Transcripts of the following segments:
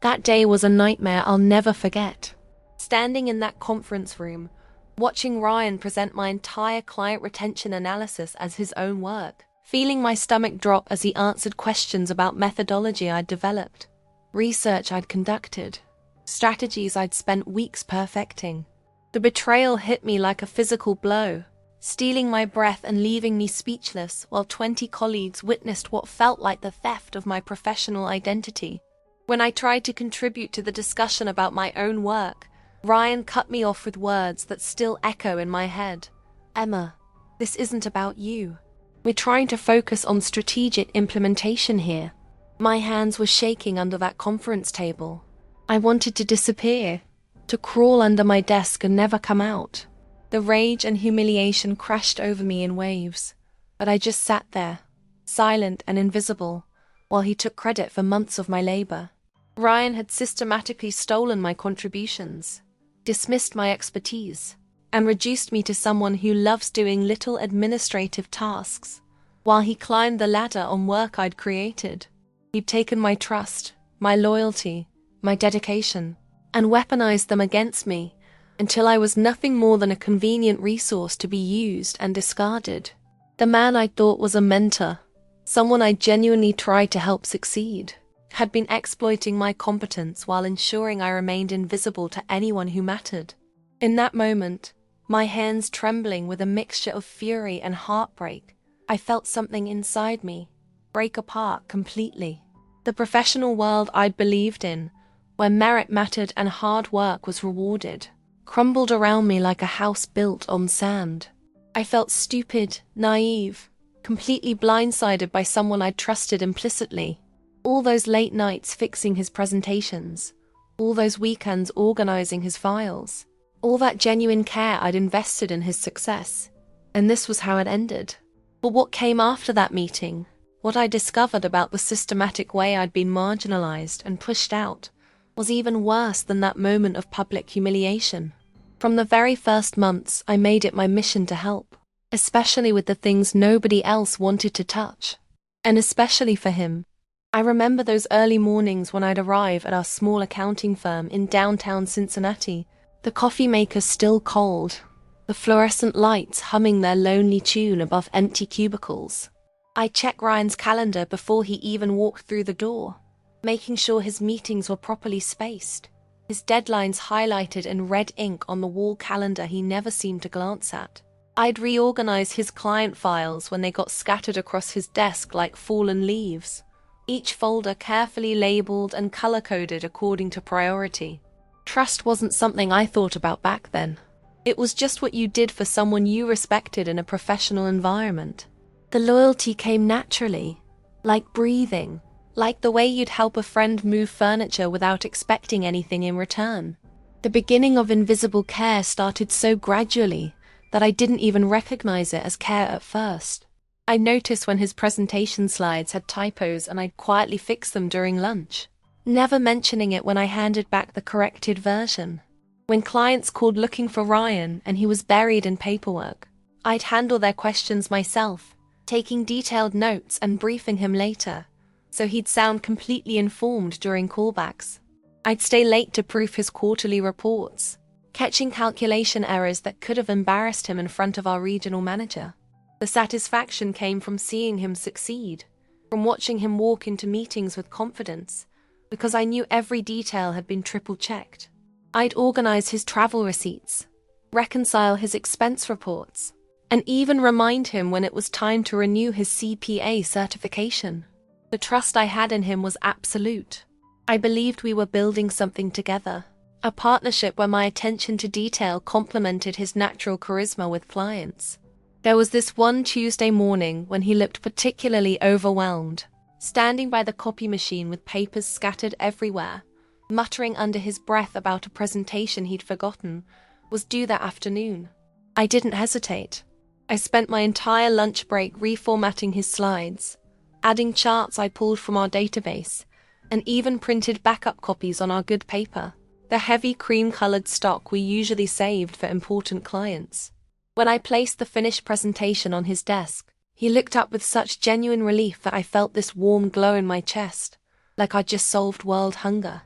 That day was a nightmare I'll never forget. Standing in that conference room, watching Ryan present my entire client retention analysis as his own work, feeling my stomach drop as he answered questions about methodology I'd developed, research I'd conducted, strategies I'd spent weeks perfecting. The betrayal hit me like a physical blow, stealing my breath and leaving me speechless while 20 colleagues witnessed what felt like the theft of my professional identity. When I tried to contribute to the discussion about my own work, Ryan cut me off with words that still echo in my head. "Emma, this isn't about you. We're trying to focus on strategic implementation here." My hands were shaking under that conference table. I wanted to disappear, to crawl under my desk and never come out. The rage and humiliation crashed over me in waves, but I just sat there, silent and invisible, while he took credit for months of my labor. Ryan had systematically stolen my contributions, dismissed my expertise, and reduced me to someone who loves doing little administrative tasks, while he climbed the ladder on work I'd created. He'd taken my trust, my loyalty, my dedication, and weaponized them against me until I was nothing more than a convenient resource to be used and discarded. The man I thought was a mentor, someone I genuinely tried to help succeed, had been exploiting my competence while ensuring I remained invisible to anyone who mattered. In that moment, my hands trembling with a mixture of fury and heartbreak, I felt something inside me break apart completely. The professional world I'd believed in, where merit mattered and hard work was rewarded, crumbled around me like a house built on sand. I felt stupid, naive, completely blindsided by someone I'd trusted implicitly. All those late nights fixing his presentations, all those weekends organizing his files, all that genuine care I'd invested in his success. And this was how it ended. But what came after that meeting, what I discovered about the systematic way I'd been marginalized and pushed out, was even worse than that moment of public humiliation. From the very first months, I made it my mission to help, especially with the things nobody else wanted to touch. And especially for him. I remember those early mornings when I'd arrive at our small accounting firm in downtown Cincinnati, the coffee maker still cold, the fluorescent lights humming their lonely tune above empty cubicles. I'd check Ryan's calendar before he even walked through the door, making sure his meetings were properly spaced, his deadlines highlighted in red ink on the wall calendar he never seemed to glance at. I'd reorganize his client files when they got scattered across his desk like fallen leaves, each folder carefully labeled and color-coded according to priority. Trust wasn't something I thought about back then. It was just what you did for someone you respected in a professional environment. The loyalty came naturally, like breathing, like the way you'd help a friend move furniture without expecting anything in return. The beginning of invisible care started so gradually that I didn't even recognize it as care at first. I noticed when his presentation slides had typos and I'd quietly fix them during lunch, never mentioning it when I handed back the corrected version. When clients called looking for Ryan and he was buried in paperwork, I'd handle their questions myself, taking detailed notes and briefing him later, so he'd sound completely informed during callbacks. I'd stay late to proof his quarterly reports, catching calculation errors that could have embarrassed him in front of our regional manager. The satisfaction came from seeing him succeed, from watching him walk into meetings with confidence, because I knew every detail had been triple-checked. I'd organize his travel receipts, reconcile his expense reports, and even remind him when it was time to renew his CPA certification. The trust I had in him was absolute. I believed we were building something together, a partnership where my attention to detail complemented his natural charisma with clients. There was this one Tuesday morning when he looked particularly overwhelmed, standing by the copy machine with papers scattered everywhere, muttering under his breath about a presentation he'd forgotten was due that afternoon. I didn't hesitate. I spent my entire lunch break reformatting his slides, adding charts I pulled from our database, and even printed backup copies on our good paper, the heavy cream-colored stock we usually saved for important clients. When I placed the finished presentation on his desk, he looked up with such genuine relief that I felt this warm glow in my chest, like I'd just solved world hunger.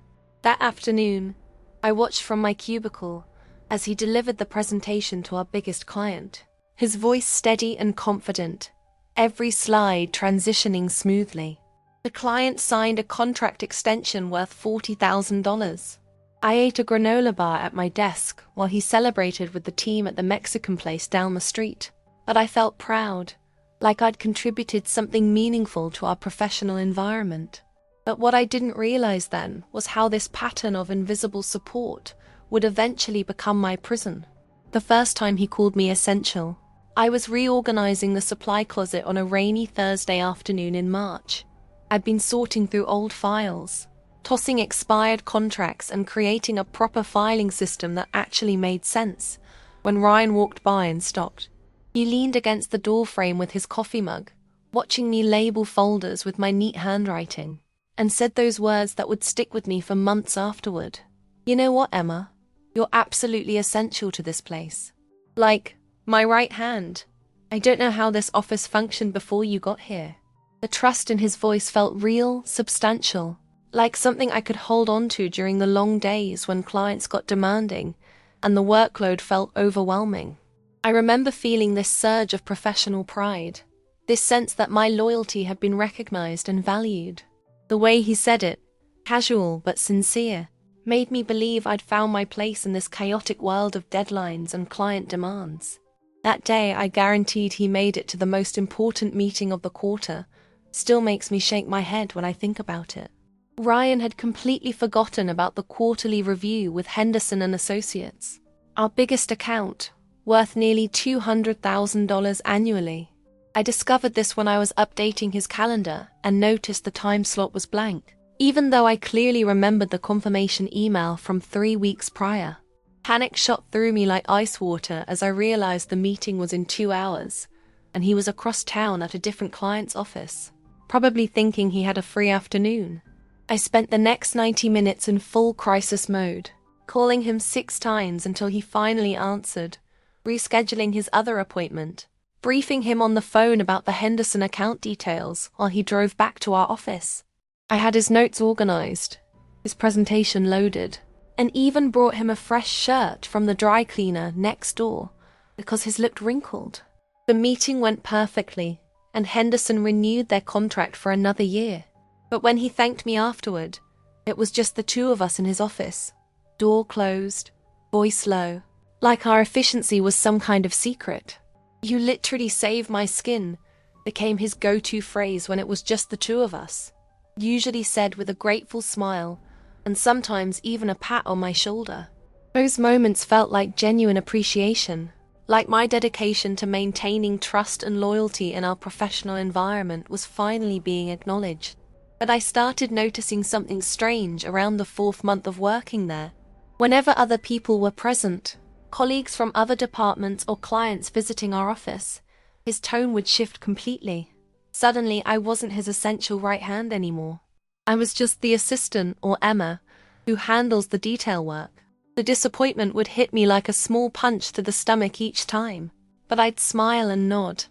That afternoon, I watched from my cubicle as he delivered the presentation to our biggest client. His voice steady and confident, every slide transitioning smoothly. The client signed a contract extension worth $40,000. I ate a granola bar at my desk while he celebrated with the team at the Mexican place down the street. But I felt proud, like I'd contributed something meaningful to our professional environment. But what I didn't realize then was how this pattern of invisible support would eventually become my prison. The first time he called me essential, I was reorganizing the supply closet on a rainy Thursday afternoon in March. I'd been sorting through old files, tossing expired contracts and creating a proper filing system that actually made sense, when Ryan walked by and stopped. He leaned against the doorframe with his coffee mug, watching me label folders with my neat handwriting, and said those words that would stick with me for months afterward. "You know what, Emma? You're absolutely essential to this place. Like, my right hand. I don't know how this office functioned before you got here." The trust in his voice felt real, substantial, like something I could hold on to during the long days when clients got demanding and the workload felt overwhelming. I remember feeling this surge of professional pride, this sense that my loyalty had been recognized and valued. The way he said it, casual but sincere, made me believe I'd found my place in this chaotic world of deadlines and client demands. That day, I guaranteed he made it to the most important meeting of the quarter. Still makes me shake my head when I think about it. Ryan had completely forgotten about the quarterly review with Henderson and Associates, our biggest account, worth nearly $200,000 annually. I discovered this when I was updating his calendar and noticed the time slot was blank, even though I clearly remembered the confirmation email from 3 weeks prior. Panic shot through me like ice water as I realized the meeting was in 2 hours, and he was across town at a different client's office, probably thinking he had a free afternoon. I spent the next 90 minutes in full crisis mode, calling him 6 times until he finally answered, rescheduling his other appointment, briefing him on the phone about the Henderson account details while he drove back to our office. I had his notes organized, his presentation loaded, and even brought him a fresh shirt from the dry cleaner next door because his looked wrinkled. The meeting went perfectly, and Henderson renewed their contract for another year. But when he thanked me afterward, it was just the 2 of us in his office, door closed, voice low, like our efficiency was some kind of secret. "You literally saved my skin," became his go-to phrase when it was just the 2 of us, usually said with a grateful smile and sometimes even a pat on my shoulder. Those moments felt like genuine appreciation, like my dedication to maintaining trust and loyalty in our professional environment was finally being acknowledged. But I started noticing something strange around the 4th month of working there. Whenever other people were present, colleagues from other departments or clients visiting our office, his tone would shift completely. Suddenly, I wasn't his essential right hand anymore. I was just the assistant, or Emma, who handles the detail work. The disappointment would hit me like a small punch to the stomach each time, but I'd smile and nod,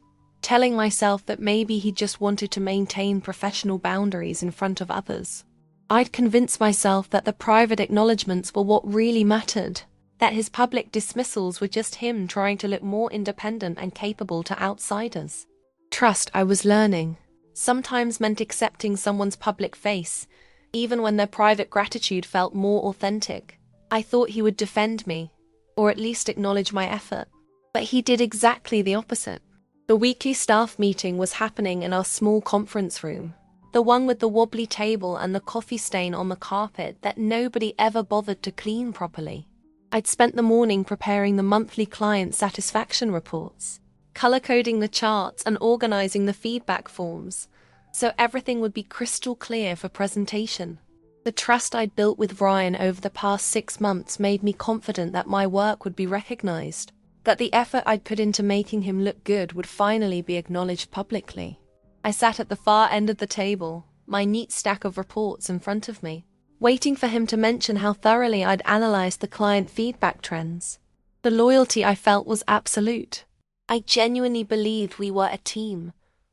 telling myself that maybe he just wanted to maintain professional boundaries in front of others. I'd convinced myself that the private acknowledgements were what really mattered, that his public dismissals were just him trying to look more independent and capable to outsiders. Trust, I was learning, sometimes meant accepting someone's public face, even when their private gratitude felt more authentic. I thought he would defend me, or at least acknowledge my effort, but he did exactly the opposite. The weekly staff meeting was happening in our small conference room, the one with the wobbly table and the coffee stain on the carpet that nobody ever bothered to clean properly. I'd spent the morning preparing the monthly client satisfaction reports, color-coding the charts and organizing the feedback forms, so everything would be crystal clear for presentation. The trust I'd built with Ryan over the past 6 months made me confident that my work would be recognized, that the effort I'd put into making him look good would finally be acknowledged publicly. I sat at the far end of the table, my neat stack of reports in front of me, waiting for him to mention how thoroughly I'd analyzed the client feedback trends. The loyalty I felt was absolute. I genuinely believed we were a team,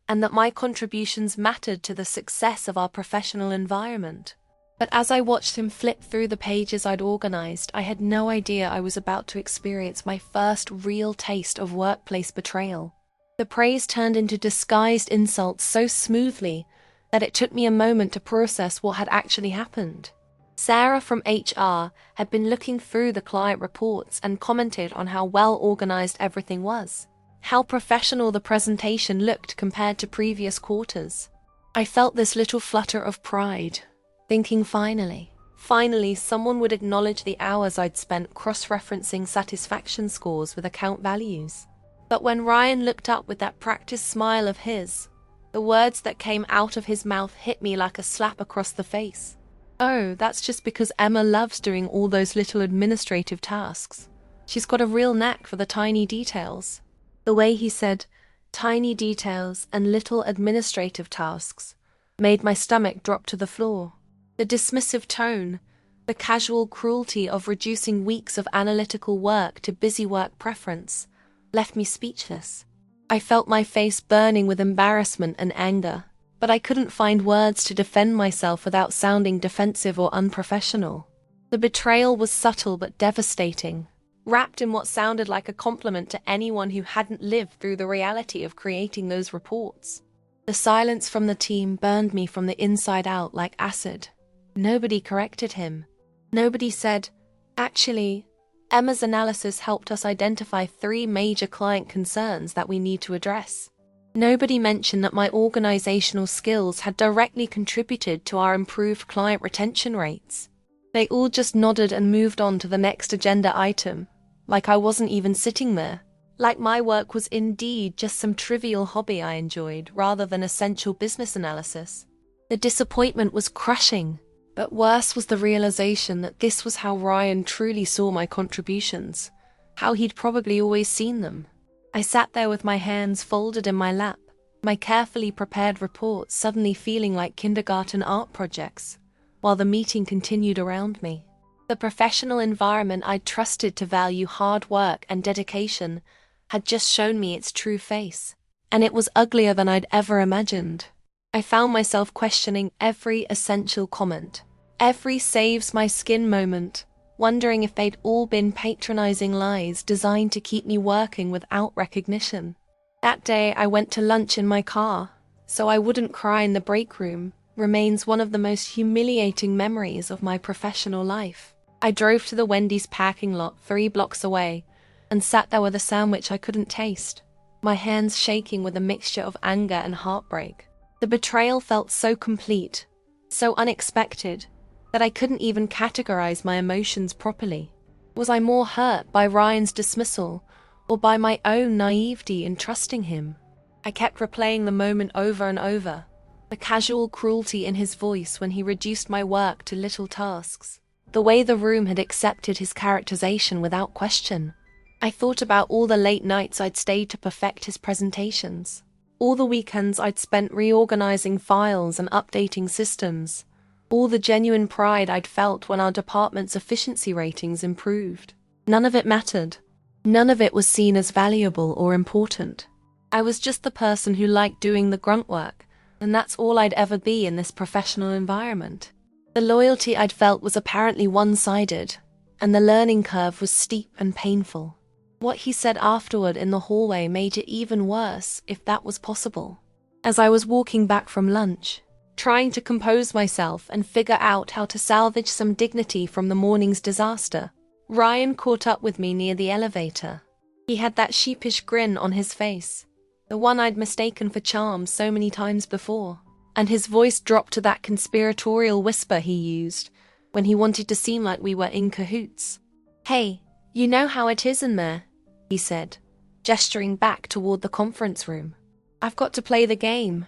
and that my contributions mattered to the success of our professional environment. But as I watched him flip through the pages I'd organized, I had no idea I was about to experience my first real taste of workplace betrayal. The praise turned into disguised insults so smoothly that it took me a moment to process what had actually happened. Sarah from HR had been looking through the client reports and commented on how well organized everything was, how professional the presentation looked compared to previous quarters. I felt this little flutter of pride, thinking finally someone would acknowledge the hours I'd spent cross-referencing satisfaction scores with account values. But when Ryan looked up with that practiced smile of his, the words that came out of his mouth hit me like a slap across the face. "Oh, that's just because Emma loves doing all those little administrative tasks. She's got a real knack for the tiny details." The way he said, "tiny details and little administrative tasks," made my stomach drop to the floor. The dismissive tone, the casual cruelty of reducing weeks of analytical work to busy work preference, left me speechless. I felt my face burning with embarrassment and anger, but I couldn't find words to defend myself without sounding defensive or unprofessional. The betrayal was subtle but devastating, wrapped in what sounded like a compliment to anyone who hadn't lived through the reality of creating those reports. The silence from the team burned me from the inside out like acid. Nobody corrected him. Nobody said, "Actually, Emma's analysis helped us identify 3 major client concerns that we need to address." Nobody mentioned that my organizational skills had directly contributed to our improved client retention rates. They all just nodded and moved on to the next agenda item, like I wasn't even sitting there, like my work was indeed just some trivial hobby I enjoyed rather than essential business analysis. The disappointment was crushing, but worse was the realization that this was how Ryan truly saw my contributions, how he'd probably always seen them. I sat there with my hands folded in my lap, my carefully prepared reports suddenly feeling like kindergarten art projects, while the meeting continued around me. The professional environment I'd trusted to value hard work and dedication had just shown me its true face, and it was uglier than I'd ever imagined. I found myself questioning every essential comment, every saves my skin moment, wondering if they'd all been patronizing lies designed to keep me working without recognition. That day I went to lunch in my car, so I wouldn't cry in the break room, remains one of the most humiliating memories of my professional life. I drove to the Wendy's parking lot 3 blocks away and sat there with a sandwich I couldn't taste, my hands shaking with a mixture of anger and heartbreak. The betrayal felt so complete, so unexpected, that I couldn't even categorize my emotions properly. Was I more hurt by Ryan's dismissal or by my own naivety in trusting him? I kept replaying the moment over and over, the casual cruelty in his voice when he reduced my work to little tasks, the way the room had accepted his characterization without question. I thought about all the late nights I'd stayed to perfect his presentations, all the weekends I'd spent reorganizing files and updating systems, all the genuine pride I'd felt when our department's efficiency ratings improved. None of it mattered. None of it was seen as valuable or important. I was just the person who liked doing the grunt work, and that's all I'd ever be in this professional environment. The loyalty I'd felt was apparently one-sided, and the learning curve was steep and painful. What he said afterward in the hallway made it even worse, if that was possible. As I was walking back from lunch, trying to compose myself and figure out how to salvage some dignity from the morning's disaster, Ryan caught up with me near the elevator. He had that sheepish grin on his face, the one I'd mistaken for charm so many times before, and his voice dropped to that conspiratorial whisper he used when he wanted to seem like we were in cahoots. "Hey, you know how it is in there," he said, gesturing back toward the conference room. "I've got to play the game,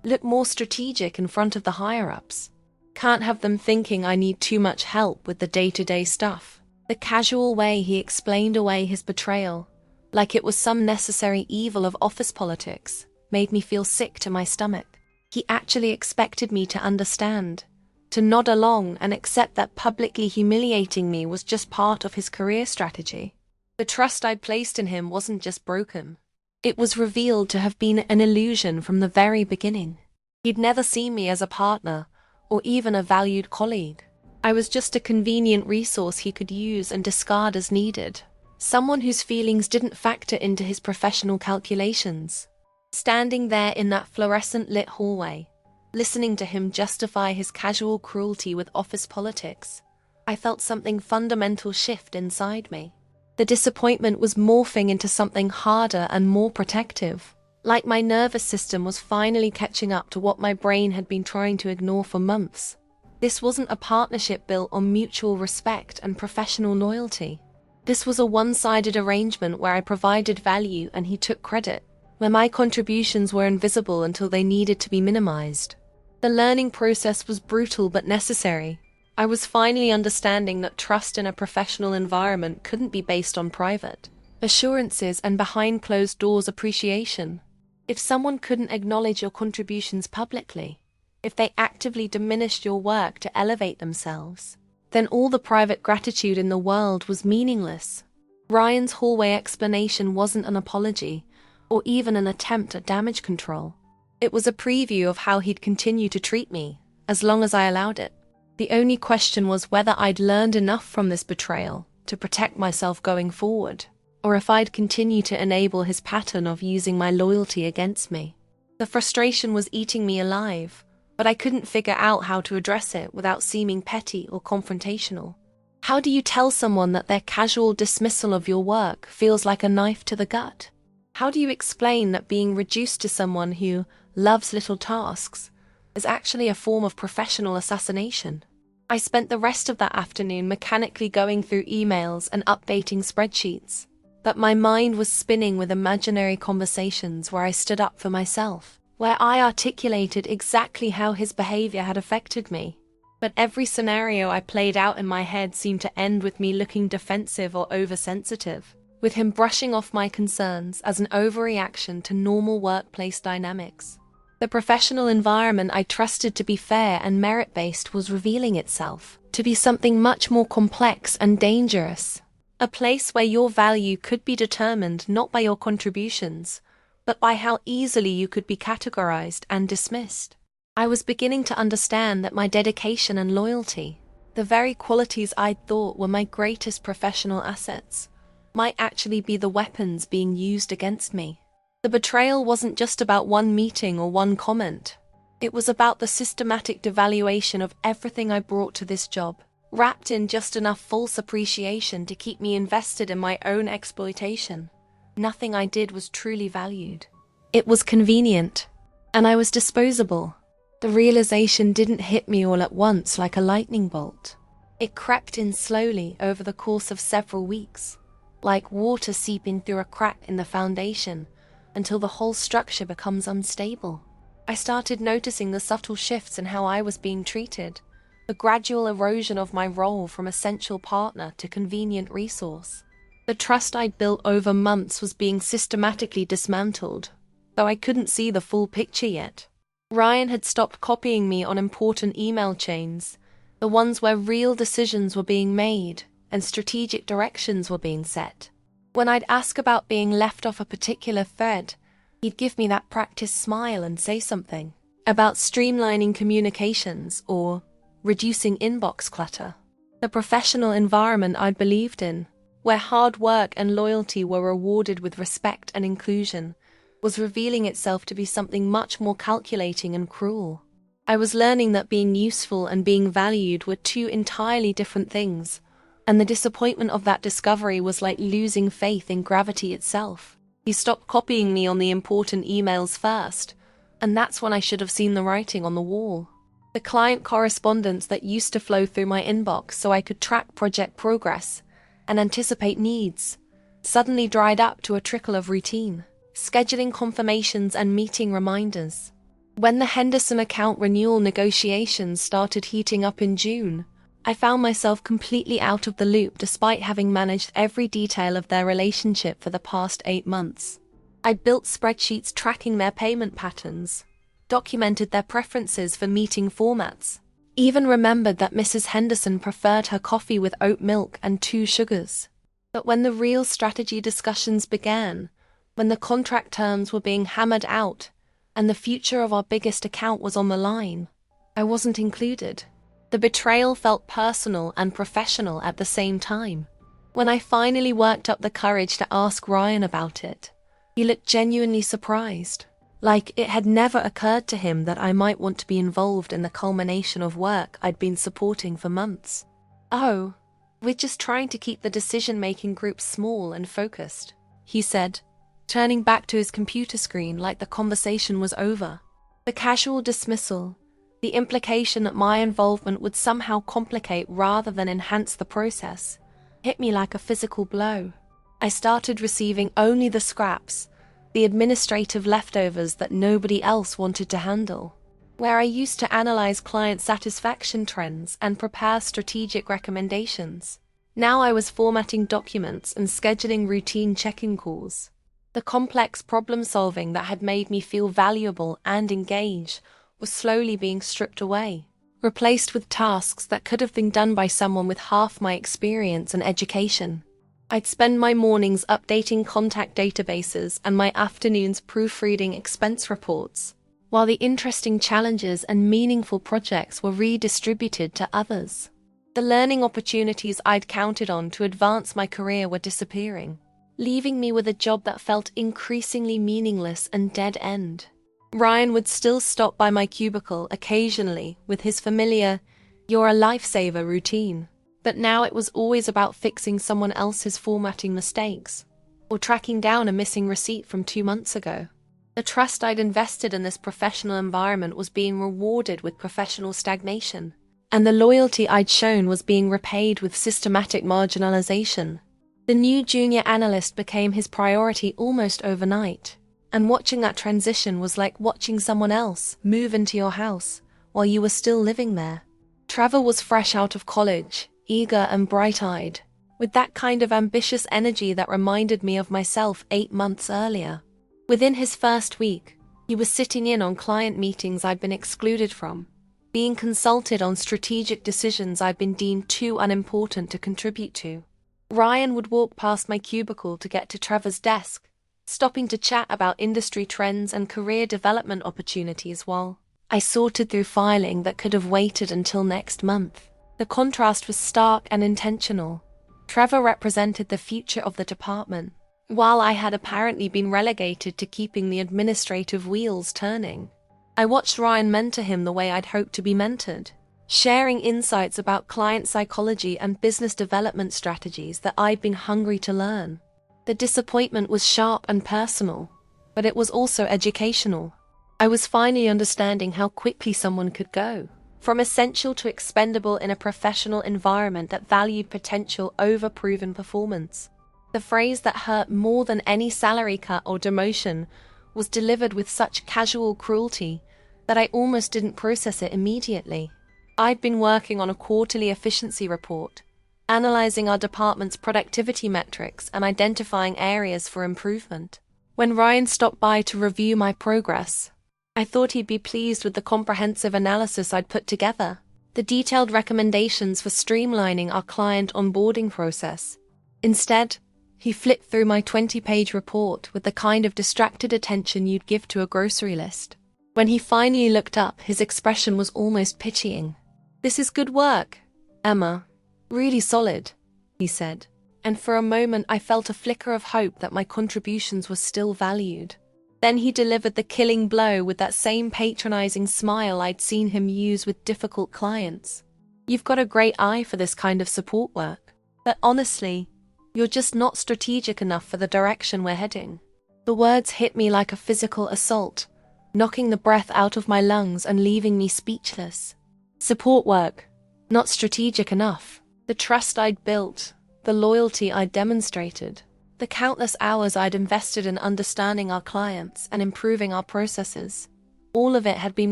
look more strategic in front of the higher-ups. Can't have them thinking I need too much help with the day-to-day stuff." The casual way he explained away his betrayal, like it was some necessary evil of office politics, made me feel sick to my stomach. He actually expected me to understand, to nod along and accept that publicly humiliating me was just part of his career strategy. The trust I'd placed in him wasn't just broken. It was revealed to have been an illusion from the very beginning. He'd never seen me as a partner, or even a valued colleague. I was just a convenient resource he could use and discard as needed. Someone whose feelings didn't factor into his professional calculations. Standing there in that fluorescent-lit hallway, listening to him justify his casual cruelty with office politics, I felt something fundamental shift inside me. The disappointment was morphing into something harder and more protective, like my nervous system was finally catching up to what my brain had been trying to ignore for months. This wasn't a partnership built on mutual respect and professional loyalty. This was a one-sided arrangement where I provided value and he took credit, where my contributions were invisible until they needed to be minimized. The learning process was brutal but necessary. I was finally understanding that trust in a professional environment couldn't be based on private assurances and behind closed doors appreciation. If someone couldn't acknowledge your contributions publicly, if they actively diminished your work to elevate themselves, then all the private gratitude in the world was meaningless. Ryan's hallway explanation wasn't an apology, or even an attempt at damage control. It was a preview of how he'd continue to treat me, as long as I allowed it. The only question was whether I'd learned enough from this betrayal to protect myself going forward, or if I'd continue to enable his pattern of using my loyalty against me. The frustration was eating me alive, but I couldn't figure out how to address it without seeming petty or confrontational. How do you tell someone that their casual dismissal of your work feels like a knife to the gut? How do you explain that being reduced to someone who loves little tasks is actually a form of professional assassination? I spent the rest of that afternoon mechanically going through emails and updating spreadsheets, but my mind was spinning with imaginary conversations where I stood up for myself, where I articulated exactly how his behavior had affected me. But every scenario I played out in my head seemed to end with me looking defensive or oversensitive, with him brushing off my concerns as an overreaction to normal workplace dynamics. The professional environment I trusted to be fair and merit-based was revealing itself to be something much more complex and dangerous. A place where your value could be determined not by your contributions, but by how easily you could be categorized and dismissed. I was beginning to understand that my dedication and loyalty, the very qualities I'd thought were my greatest professional assets, might actually be the weapons being used against me. The betrayal wasn't just about one meeting or one comment. It was about the systematic devaluation of everything I brought to this job, wrapped in just enough false appreciation to keep me invested in my own exploitation. Nothing I did was truly valued. It was convenient, and I was disposable. The realization didn't hit me all at once like a lightning bolt. It crept in slowly over the course of several weeks, like water seeping through a crack in the foundation until the whole structure becomes unstable. I started noticing the subtle shifts in how I was being treated, the gradual erosion of my role from essential partner to convenient resource. The trust I'd built over months was being systematically dismantled, though I couldn't see the full picture yet. Ryan had stopped copying me on important email chains, the ones where real decisions were being made and strategic directions were being set. When I'd ask about being left off a particular thread, he'd give me that practiced smile and say something about streamlining communications or reducing inbox clutter. The professional environment I believed in, where hard work and loyalty were rewarded with respect and inclusion, was revealing itself to be something much more calculating and cruel. I was learning that being useful and being valued were two entirely different things, and the disappointment of that discovery was like losing faith in gravity itself. He stopped copying me on the important emails first, and that's when I should have seen the writing on the wall. The client correspondence that used to flow through my inbox so I could track project progress and anticipate needs suddenly dried up to a trickle of routine, scheduling confirmations and meeting reminders. When the Henderson account renewal negotiations started heating up in June, I found myself completely out of the loop despite having managed every detail of their relationship for the past 8 months. I built spreadsheets tracking their payment patterns, documented their preferences for meeting formats, even remembered that Mrs. Henderson preferred her coffee with oat milk and 2 sugars. But when the real strategy discussions began, when the contract terms were being hammered out, and the future of our biggest account was on the line, I wasn't included. The betrayal felt personal and professional at the same time. When I finally worked up the courage to ask Ryan about it, he looked genuinely surprised, like it had never occurred to him that I might want to be involved in the culmination of work I'd been supporting for months. "Oh, we're just trying to keep the decision-making group small and focused," he said, turning back to his computer screen like the conversation was over. The casual dismissal, the implication that my involvement would somehow complicate rather than enhance the process, hit me like a physical blow. I started receiving only the scraps, the administrative leftovers that nobody else wanted to handle. Where I used to analyze client satisfaction trends and prepare strategic recommendations, now I was formatting documents and scheduling routine check-in calls. The complex problem-solving that had made me feel valuable and engaged was slowly being stripped away, replaced with tasks that could have been done by someone with half my experience and education. I'd spend my mornings updating contact databases and my afternoons proofreading expense reports, while the interesting challenges and meaningful projects were redistributed to others. The learning opportunities I'd counted on to advance my career were disappearing, leaving me with a job that felt increasingly meaningless and dead-end. Ryan would still stop by my cubicle occasionally with his familiar, "You're a lifesaver" routine, but now it was always about fixing someone else's formatting mistakes, or tracking down a missing receipt from 2 months ago. The trust I'd invested in this professional environment was being rewarded with professional stagnation, and the loyalty I'd shown was being repaid with systematic marginalization. The new junior analyst became his priority almost overnight, and watching that transition was like watching someone else move into your house while you were still living there. Trevor was fresh out of college, eager and bright-eyed, with that kind of ambitious energy that reminded me of myself 8 months earlier. Within his first week, he was sitting in on client meetings I'd been excluded from, being consulted on strategic decisions I'd been deemed too unimportant to contribute to. Ryan would walk past my cubicle to get to Trevor's desk, stopping to chat about industry trends and career development opportunities while I sorted through filing that could have waited until next month. The contrast was stark and intentional. Trevor represented the future of the department, while I had apparently been relegated to keeping the administrative wheels turning. I watched Ryan mentor him the way I'd hoped to be mentored, sharing insights about client psychology and business development strategies that I'd been hungry to learn. The disappointment was sharp and personal, but it was also educational. I was finally understanding how quickly someone could go from essential to expendable in a professional environment that valued potential over proven performance. The phrase that hurt more than any salary cut or demotion was delivered with such casual cruelty that I almost didn't process it immediately. I'd been working on a quarterly efficiency report, analyzing our department's productivity metrics and identifying areas for improvement. When Ryan stopped by to review my progress, I thought he'd be pleased with the comprehensive analysis I'd put together, the detailed recommendations for streamlining our client onboarding process. Instead, he flipped through my 20-page report with the kind of distracted attention you'd give to a grocery list. When he finally looked up, his expression was almost pitying. "This is good work, Emma. Really solid," he said, and for a moment I felt a flicker of hope that my contributions were still valued. Then he delivered the killing blow with that same patronizing smile I'd seen him use with difficult clients. "You've got a great eye for this kind of support work, but honestly, you're just not strategic enough for the direction we're heading." The words hit me like a physical assault, knocking the breath out of my lungs and leaving me speechless. Support work, not strategic enough. The trust I'd built, the loyalty I'd demonstrated, the countless hours I'd invested in understanding our clients and improving our processes, all of it had been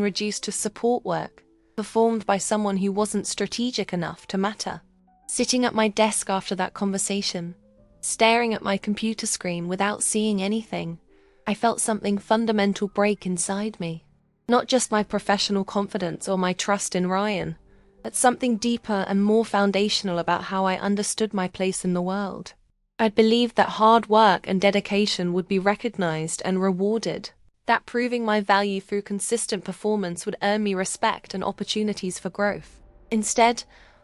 reduced to support work, performed by someone who wasn't strategic enough to matter. Sitting at my desk after that conversation, staring at my computer screen without seeing anything, I felt something fundamental break inside me. Not just my professional confidence or my trust in Ryan, but something deeper and more foundational about how I understood my place in the world. I'd believed that hard work and dedication would be recognized and rewarded, that proving my value through consistent performance would earn me respect and opportunities for growth. Instead,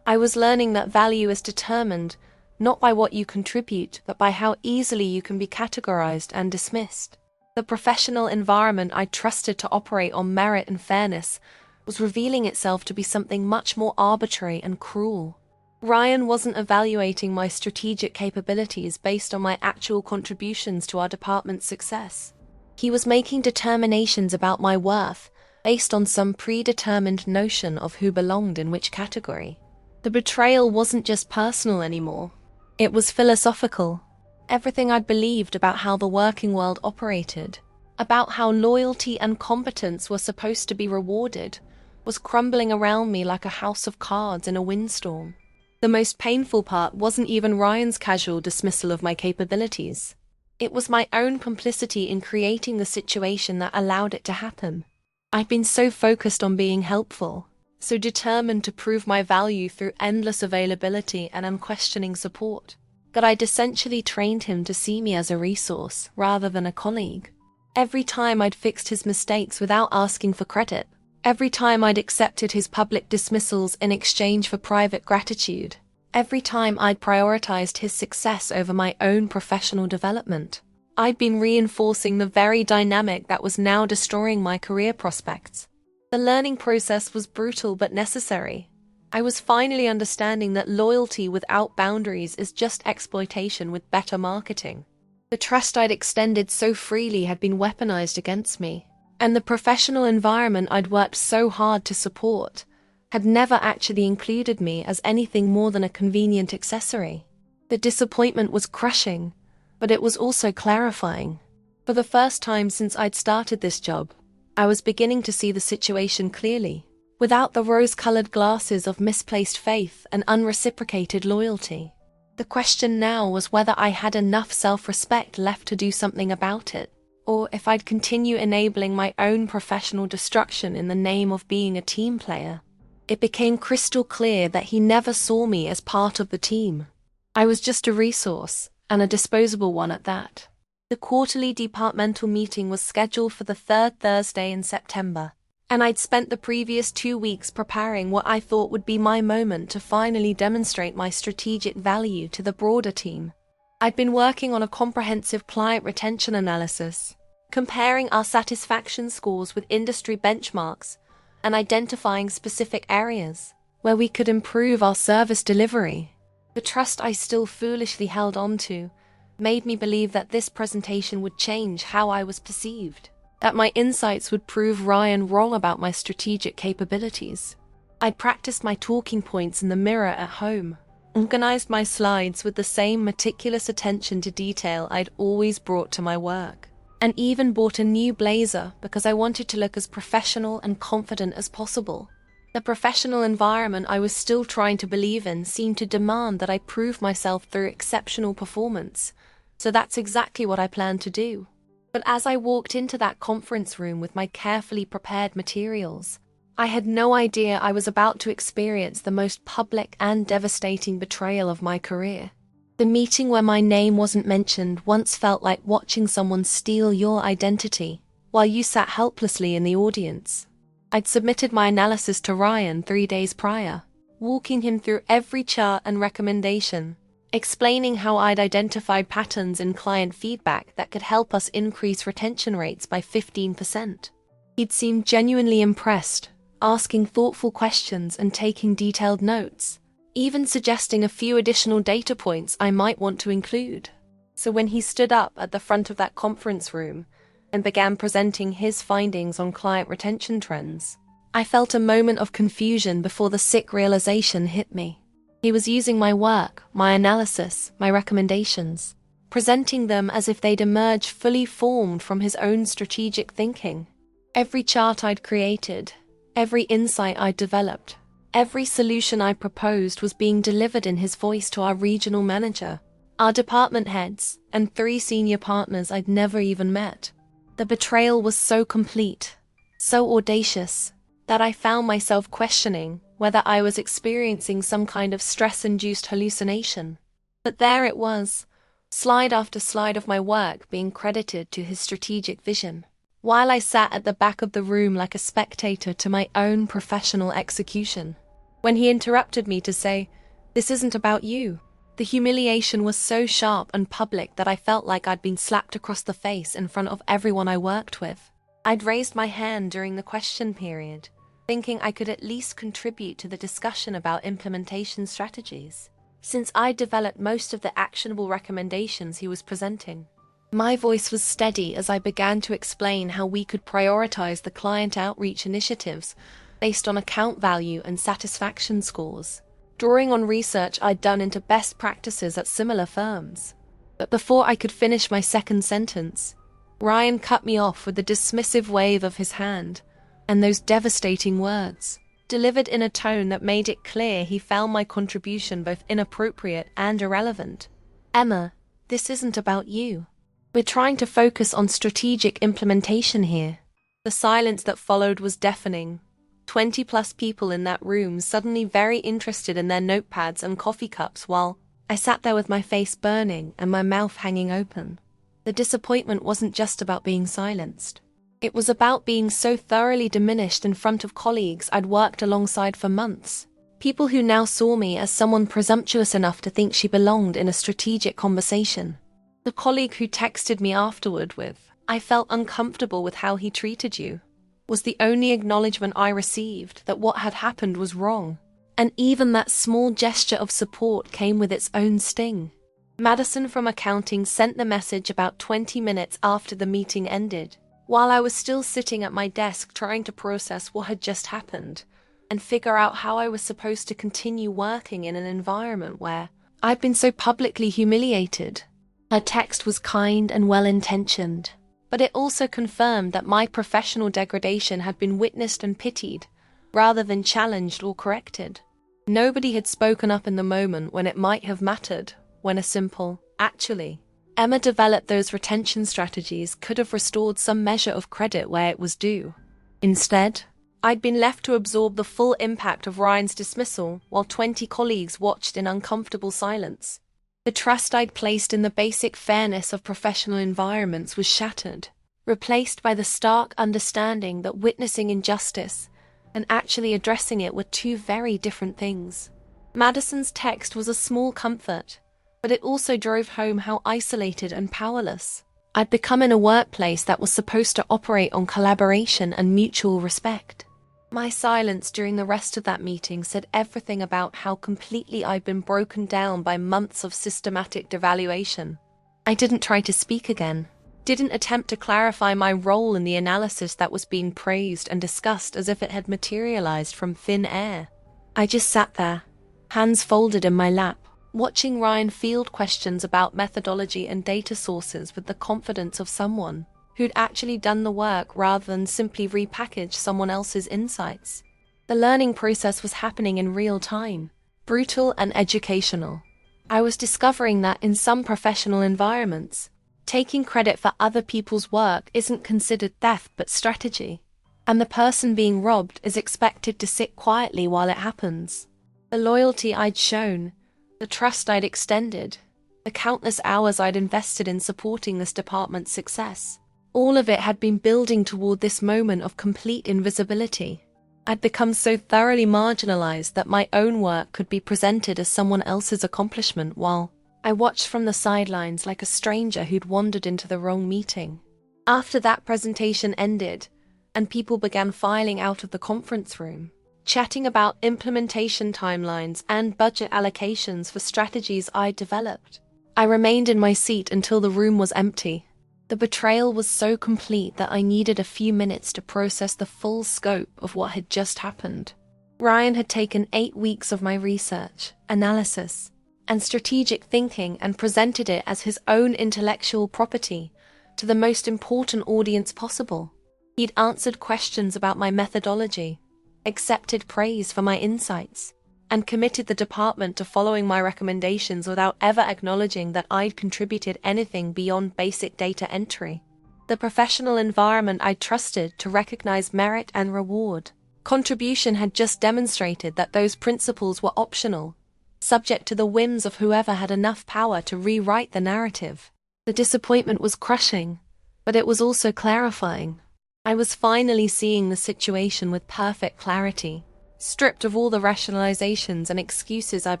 I was learning that value is determined not by what you contribute, but by how easily you can be categorized and dismissed. The professional environment I trusted to operate on merit and fairness was revealing itself to be something much more arbitrary and cruel. Ryan wasn't evaluating my strategic capabilities based on my actual contributions to our department's success. He was making determinations about my worth based on some predetermined notion of who belonged in which category. The betrayal wasn't just personal anymore. It was philosophical. Everything I'd believed about how the working world operated, about how loyalty and competence were supposed to be rewarded, was crumbling around me like a house of cards in a windstorm. The most painful part wasn't even Ryan's casual dismissal of my capabilities. It was my own complicity in creating the situation that allowed it to happen. I'd been so focused on being helpful, so determined to prove my value through endless availability and unquestioning support, that I'd essentially trained him to see me as a resource rather than a colleague. Every time I'd fixed his mistakes without asking for credit, every time I'd accepted his public dismissals in exchange for private gratitude, every time I'd prioritized his success over my own professional development, I'd been reinforcing the very dynamic that was now destroying my career prospects. The learning process was brutal but necessary. I was finally understanding that loyalty without boundaries is just exploitation with better marketing. The trust I'd extended so freely had been weaponized against me, and the professional environment I'd worked so hard to support had never actually included me as anything more than a convenient accessory. The disappointment was crushing, but it was also clarifying. For the first time since I'd started this job, I was beginning to see the situation clearly, without the rose-colored glasses of misplaced faith and unreciprocated loyalty. The question now was whether I had enough self-respect left to do something about it, or if I'd continue enabling my own professional destruction in the name of being a team player. It became crystal clear that he never saw me as part of the team. I was just a resource, and a disposable one at that. The quarterly departmental meeting was scheduled for the third Thursday in September, and I'd spent the previous 2 weeks preparing what I thought would be my moment to finally demonstrate my strategic value to the broader team. I'd been working on a comprehensive client retention analysis, comparing our satisfaction scores with industry benchmarks, and identifying specific areas where we could improve our service delivery. The trust I still foolishly held on to made me believe that this presentation would change how I was perceived, that my insights would prove Ryan wrong about my strategic capabilities. I'd practiced my talking points in the mirror at home, organized my slides with the same meticulous attention to detail I'd always brought to my work, and even bought a new blazer because I wanted to look as professional and confident as possible. The professional environment I was still trying to believe in seemed to demand that I prove myself through exceptional performance, so that's exactly what I planned to do. But as I walked into that conference room with my carefully prepared materials, I had no idea I was about to experience the most public and devastating betrayal of my career. The meeting where my name wasn't mentioned once felt like watching someone steal your identity while you sat helplessly in the audience. I'd submitted my analysis to Ryan 3 days prior, walking him through every chart and recommendation, explaining how I'd identified patterns in client feedback that could help us increase retention rates by 15%. He'd seemed genuinely impressed, asking thoughtful questions and taking detailed notes, even suggesting a few additional data points I might want to include. So when he stood up at the front of that conference room and began presenting his findings on client retention trends, I felt a moment of confusion before the sick realization hit me. He was using my work, my analysis, my recommendations, presenting them as if they'd emerged fully formed from his own strategic thinking. Every chart I'd created, every insight I'd developed, every solution I proposed was being delivered in his voice to our regional manager, our department heads, and 3 senior partners I'd never even met. The betrayal was so complete, so audacious, that I found myself questioning whether I was experiencing some kind of stress-induced hallucination. But there it was, slide after slide of my work being credited to his strategic vision. while I sat at the back of the room like a spectator to my own professional execution. When he interrupted me to say, "This isn't about you," the humiliation was so sharp and public that I felt like I'd been slapped across the face in front of everyone I worked with. I'd raised my hand during the question period, thinking I could at least contribute to the discussion about implementation strategies, since I'd developed most of the actionable recommendations he was presenting. My voice was steady as I began to explain how we could prioritize the client outreach initiatives based on account value and satisfaction scores, drawing on research I'd done into best practices at similar firms. But before I could finish my second sentence, Ryan cut me off with a dismissive wave of his hand, and those devastating words, delivered in a tone that made it clear he found my contribution both inappropriate and irrelevant. "Emma, this isn't about you. We're trying to focus on strategic implementation here." The silence that followed was deafening. 20+ people in that room suddenly very interested in their notepads and coffee cups while I sat there with my face burning and my mouth hanging open. The disappointment wasn't just about being silenced. It was about being so thoroughly diminished in front of colleagues I'd worked alongside for months. People who now saw me as someone presumptuous enough to think she belonged in a strategic conversation. The colleague who texted me afterward with, "I felt uncomfortable with how he treated you," was the only acknowledgement I received that what had happened was wrong. And even that small gesture of support came with its own sting. Madison from accounting sent the message about 20 minutes after the meeting ended, while I was still sitting at my desk trying to process what had just happened and figure out how I was supposed to continue working in an environment where I'd been so publicly humiliated. Her text was kind and well-intentioned, but it also confirmed that my professional degradation had been witnessed and pitied, rather than challenged or corrected. Nobody had spoken up in the moment when it might have mattered, when a simple, "Actually, Emma developed those retention strategies," could have restored some measure of credit where it was due. Instead, I'd been left to absorb the full impact of Ryan's dismissal while 20 colleagues watched in uncomfortable silence. The trust I'd placed in the basic fairness of professional environments was shattered, replaced by the stark understanding that witnessing injustice and actually addressing it were two very different things. Madison's text was a small comfort, but it also drove home how isolated and powerless I'd become in a workplace that was supposed to operate on collaboration and mutual respect. My silence during the rest of that meeting said everything about how completely I'd been broken down by months of systematic devaluation. I didn't try to speak again, didn't attempt to clarify my role in the analysis that was being praised and discussed as if it had materialized from thin air. I just sat there, hands folded in my lap, watching Ryan field questions about methodology and data sources with the confidence of someone who'd actually done the work rather than simply repackaged someone else's insights. The learning process was happening in real time, brutal and educational. I was discovering that in some professional environments, taking credit for other people's work isn't considered theft but strategy, and the person being robbed is expected to sit quietly while it happens. The loyalty I'd shown, the trust I'd extended, the countless hours I'd invested in supporting this department's success, all of it had been building toward this moment of complete invisibility. I'd become so thoroughly marginalized that my own work could be presented as someone else's accomplishment while I watched from the sidelines like a stranger who'd wandered into the wrong meeting. After that presentation ended, and people began filing out of the conference room, chatting about implementation timelines and budget allocations for strategies I'd developed, I remained in my seat until the room was empty. The betrayal was so complete that I needed a few minutes to process the full scope of what had just happened. Ryan had taken 8 weeks of my research, analysis, and strategic thinking and presented it as his own intellectual property to the most important audience possible. He'd answered questions about my methodology, accepted praise for my insights, and committed the department to following my recommendations without ever acknowledging that I'd contributed anything beyond basic data entry. The professional environment I'd trusted to recognize merit and reward contribution had just demonstrated that those principles were optional, subject to the whims of whoever had enough power to rewrite the narrative. The disappointment was crushing, but it was also clarifying. I was finally seeing the situation with perfect clarity, stripped of all the rationalizations and excuses I've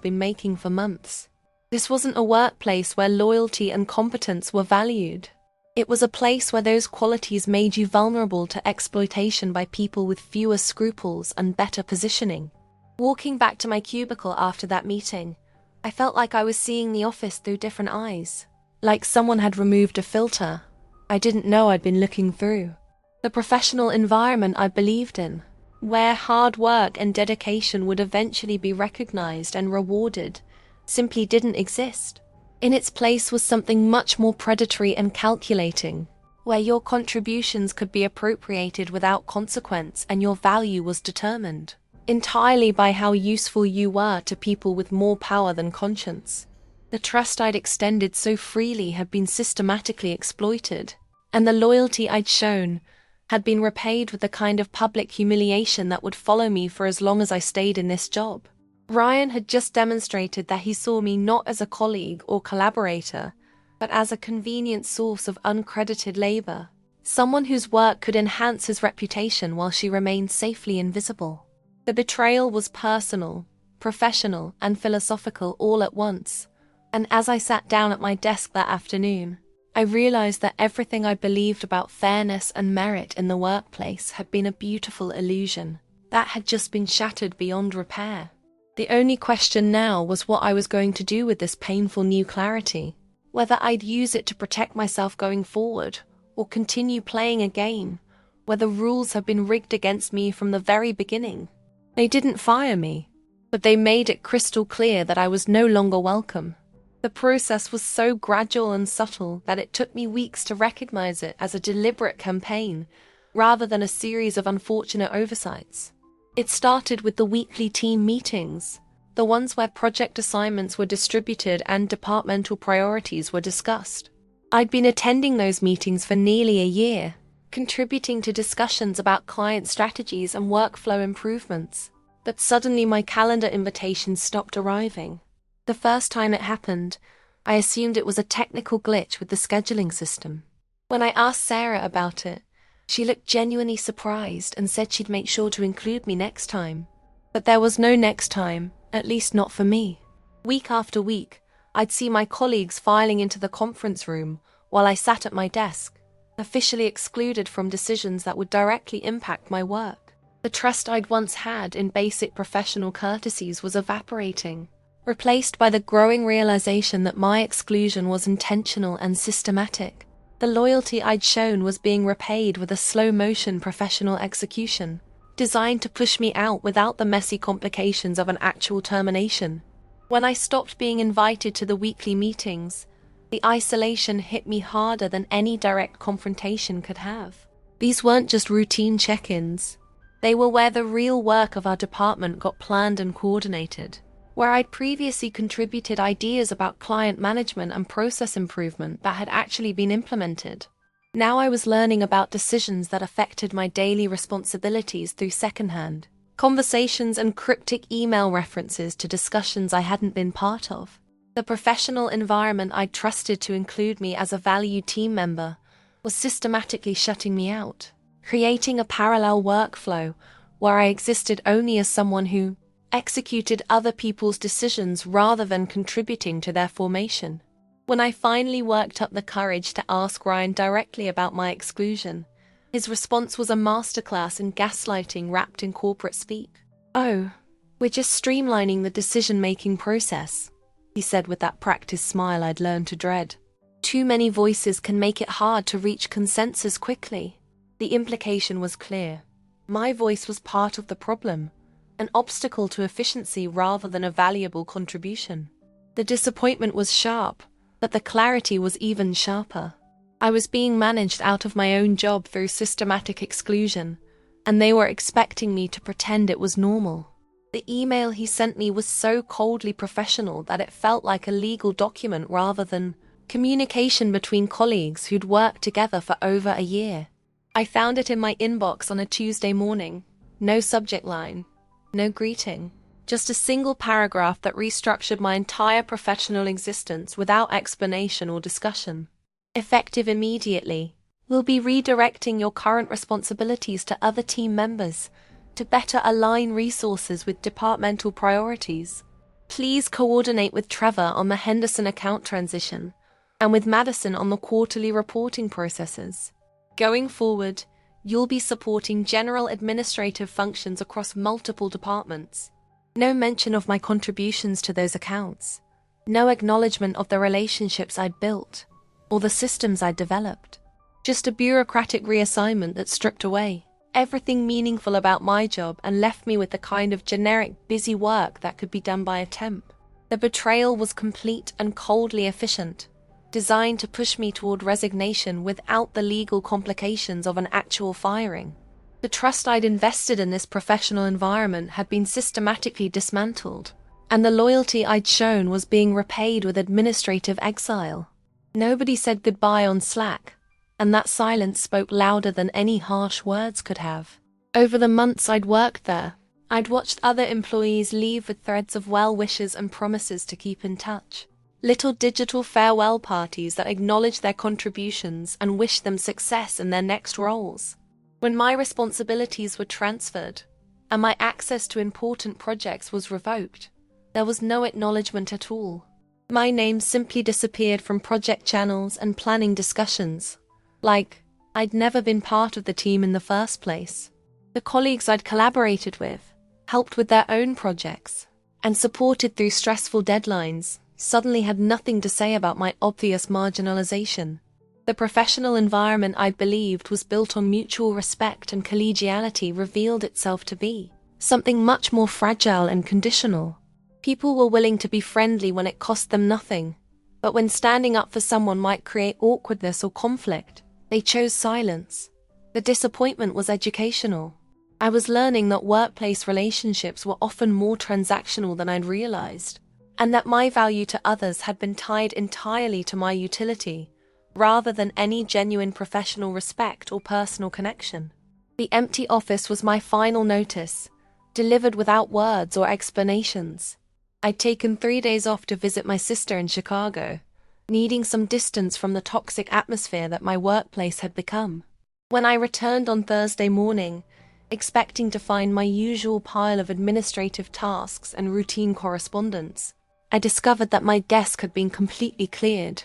been making for months. This wasn't a workplace where loyalty and competence were valued. It was a place where those qualities made you vulnerable to exploitation by people with fewer scruples and better positioning. Walking back to my cubicle after that meeting, I felt like I was seeing the office through different eyes, like someone had removed a filter I didn't know I'd been looking through. The professional environment I believed in, where hard work and dedication would eventually be recognized and rewarded, simply didn't exist. In its place was something much more predatory and calculating, where your contributions could be appropriated without consequence and your value was determined entirely by how useful you were to people with more power than conscience. The trust I'd extended so freely had been systematically exploited, and the loyalty I'd shown had been repaid with the kind of public humiliation that would follow me for as long as I stayed in this job. Ryan had just demonstrated that he saw me not as a colleague or collaborator, but as a convenient source of uncredited labor, someone whose work could enhance his reputation while she remained safely invisible. The betrayal was personal, professional, and philosophical all at once, and as I sat down at my desk that afternoon, I realized that everything I believed about fairness and merit in the workplace had been a beautiful illusion that had just been shattered beyond repair. The only question now was what I was going to do with this painful new clarity, whether I'd use it to protect myself going forward, or continue playing a game where the rules had been rigged against me from the very beginning. They didn't fire me, but they made it crystal clear that I was no longer welcome. The process was so gradual and subtle that it took me weeks to recognize it as a deliberate campaign, rather than a series of unfortunate oversights. It started with the weekly team meetings, the ones where project assignments were distributed and departmental priorities were discussed. I'd been attending those meetings for nearly a year, contributing to discussions about client strategies and workflow improvements, but suddenly my calendar invitations stopped arriving. The first time it happened, I assumed it was a technical glitch with the scheduling system. When I asked Sarah about it, she looked genuinely surprised and said she'd make sure to include me next time. But there was no next time, at least not for me. Week after week, I'd see my colleagues filing into the conference room while I sat at my desk, officially excluded from decisions that would directly impact my work. The trust I'd once had in basic professional courtesies was evaporating, replaced by the growing realization that my exclusion was intentional and systematic. The loyalty I'd shown was being repaid with a slow-motion professional execution, designed to push me out without the messy complications of an actual termination. When I stopped being invited to the weekly meetings, the isolation hit me harder than any direct confrontation could have. These weren't just routine check-ins. They were where the real work of our department got planned and coordinated, where I'd previously contributed ideas about client management and process improvement that had actually been implemented. Now I was learning about decisions that affected my daily responsibilities through secondhand conversations and cryptic email references to discussions I hadn't been part of. The professional environment I'd trusted to include me as a valued team member was systematically shutting me out, creating a parallel workflow where I existed only as someone who executed other people's decisions rather than contributing to their formation. When I finally worked up the courage to ask Ryan directly about my exclusion, his response was a masterclass in gaslighting wrapped in corporate speak. "Oh, we're just streamlining the decision-making process," he said with that practiced smile I'd learned to dread. "Too many voices can make it hard to reach consensus quickly." The implication was clear. My voice was part of the problem, an obstacle to efficiency rather than a valuable contribution. The disappointment was sharp, but the clarity was even sharper. I was being managed out of my own job through systematic exclusion, and they were expecting me to pretend it was normal. The email he sent me was so coldly professional that it felt like a legal document rather than communication between colleagues who'd worked together for over a year. I found it in my inbox on a Tuesday morning. No subject line, no greeting, just a single paragraph that restructured my entire professional existence without explanation or discussion. Effective immediately, We'll be redirecting your current responsibilities to other team members to better align resources with departmental priorities. Please coordinate with Trevor on the Henderson account transition and with Madison on the quarterly reporting processes. Going forward, you'll be supporting general administrative functions across multiple departments. No mention of my contributions to those accounts. No acknowledgement of the relationships I'd built or the systems I'd developed. Just a bureaucratic reassignment that stripped away everything meaningful about my job and left me with the kind of generic busy work that could be done by a temp. The betrayal was complete and coldly efficient, designed to push me toward resignation without the legal complications of an actual firing. The trust I'd invested in this professional environment had been systematically dismantled, and the loyalty I'd shown was being repaid with administrative exile. Nobody said goodbye on Slack, and that silence spoke louder than any harsh words could have. Over the months I'd worked there, I'd watched other employees leave with threads of well wishes and promises to keep in touch. Little digital farewell parties that acknowledged their contributions and wished them success in their next roles. When my responsibilities were transferred, and my access to important projects was revoked, there was no acknowledgement at all. My name simply disappeared from project channels and planning discussions. Like, I'd never been part of the team in the first place. The colleagues I'd collaborated with, helped with their own projects, and supported through stressful deadlines, suddenly had nothing to say about my obvious marginalization. The professional environment I believed was built on mutual respect and collegiality revealed itself to be something much more fragile and conditional. People were willing to be friendly when it cost them nothing, but when standing up for someone might create awkwardness or conflict, they chose silence. The disappointment was educational. I was learning that workplace relationships were often more transactional than I'd realized, and that my value to others had been tied entirely to my utility, rather than any genuine professional respect or personal connection. The empty office was my final notice, delivered without words or explanations. I'd taken 3 days off to visit my sister in Chicago, needing some distance from the toxic atmosphere that my workplace had become. When I returned on Thursday morning, expecting to find my usual pile of administrative tasks and routine correspondence, I discovered that my desk had been completely cleared.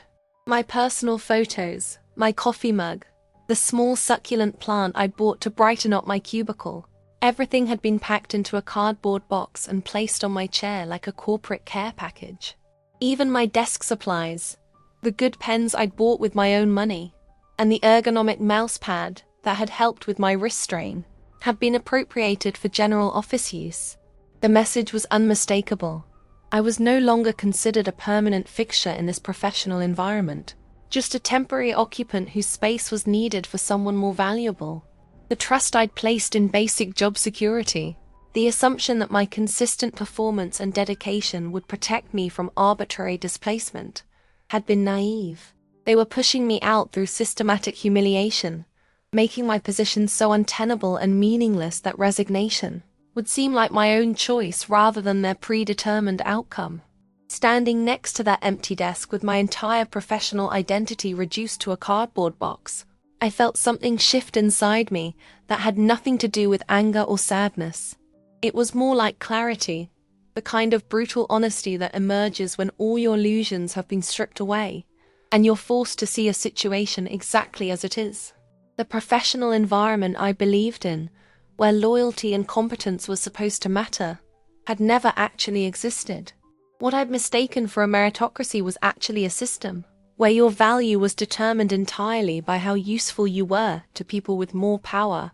My personal photos, my coffee mug, the small succulent plant I'd bought to brighten up my cubicle, everything had been packed into a cardboard box and placed on my chair like a corporate care package. Even my desk supplies, the good pens I'd bought with my own money, and the ergonomic mouse pad that had helped with my wrist strain, had been appropriated for general office use. The message was unmistakable. I was no longer considered a permanent fixture in this professional environment, just a temporary occupant whose space was needed for someone more valuable. The trust I'd placed in basic job security, the assumption that my consistent performance and dedication would protect me from arbitrary displacement, had been naive. They were pushing me out through systematic humiliation, making my position so untenable and meaningless that resignation would seem like my own choice rather than their predetermined outcome. Standing next to that empty desk with my entire professional identity reduced to a cardboard box, I felt something shift inside me that had nothing to do with anger or sadness. It was more like clarity, the kind of brutal honesty that emerges when all your illusions have been stripped away, and you're forced to see a situation exactly as it is. The professional environment I believed in, where loyalty and competence was supposed to matter, had never actually existed. What I'd mistaken for a meritocracy was actually a system, where your value was determined entirely by how useful you were to people with more power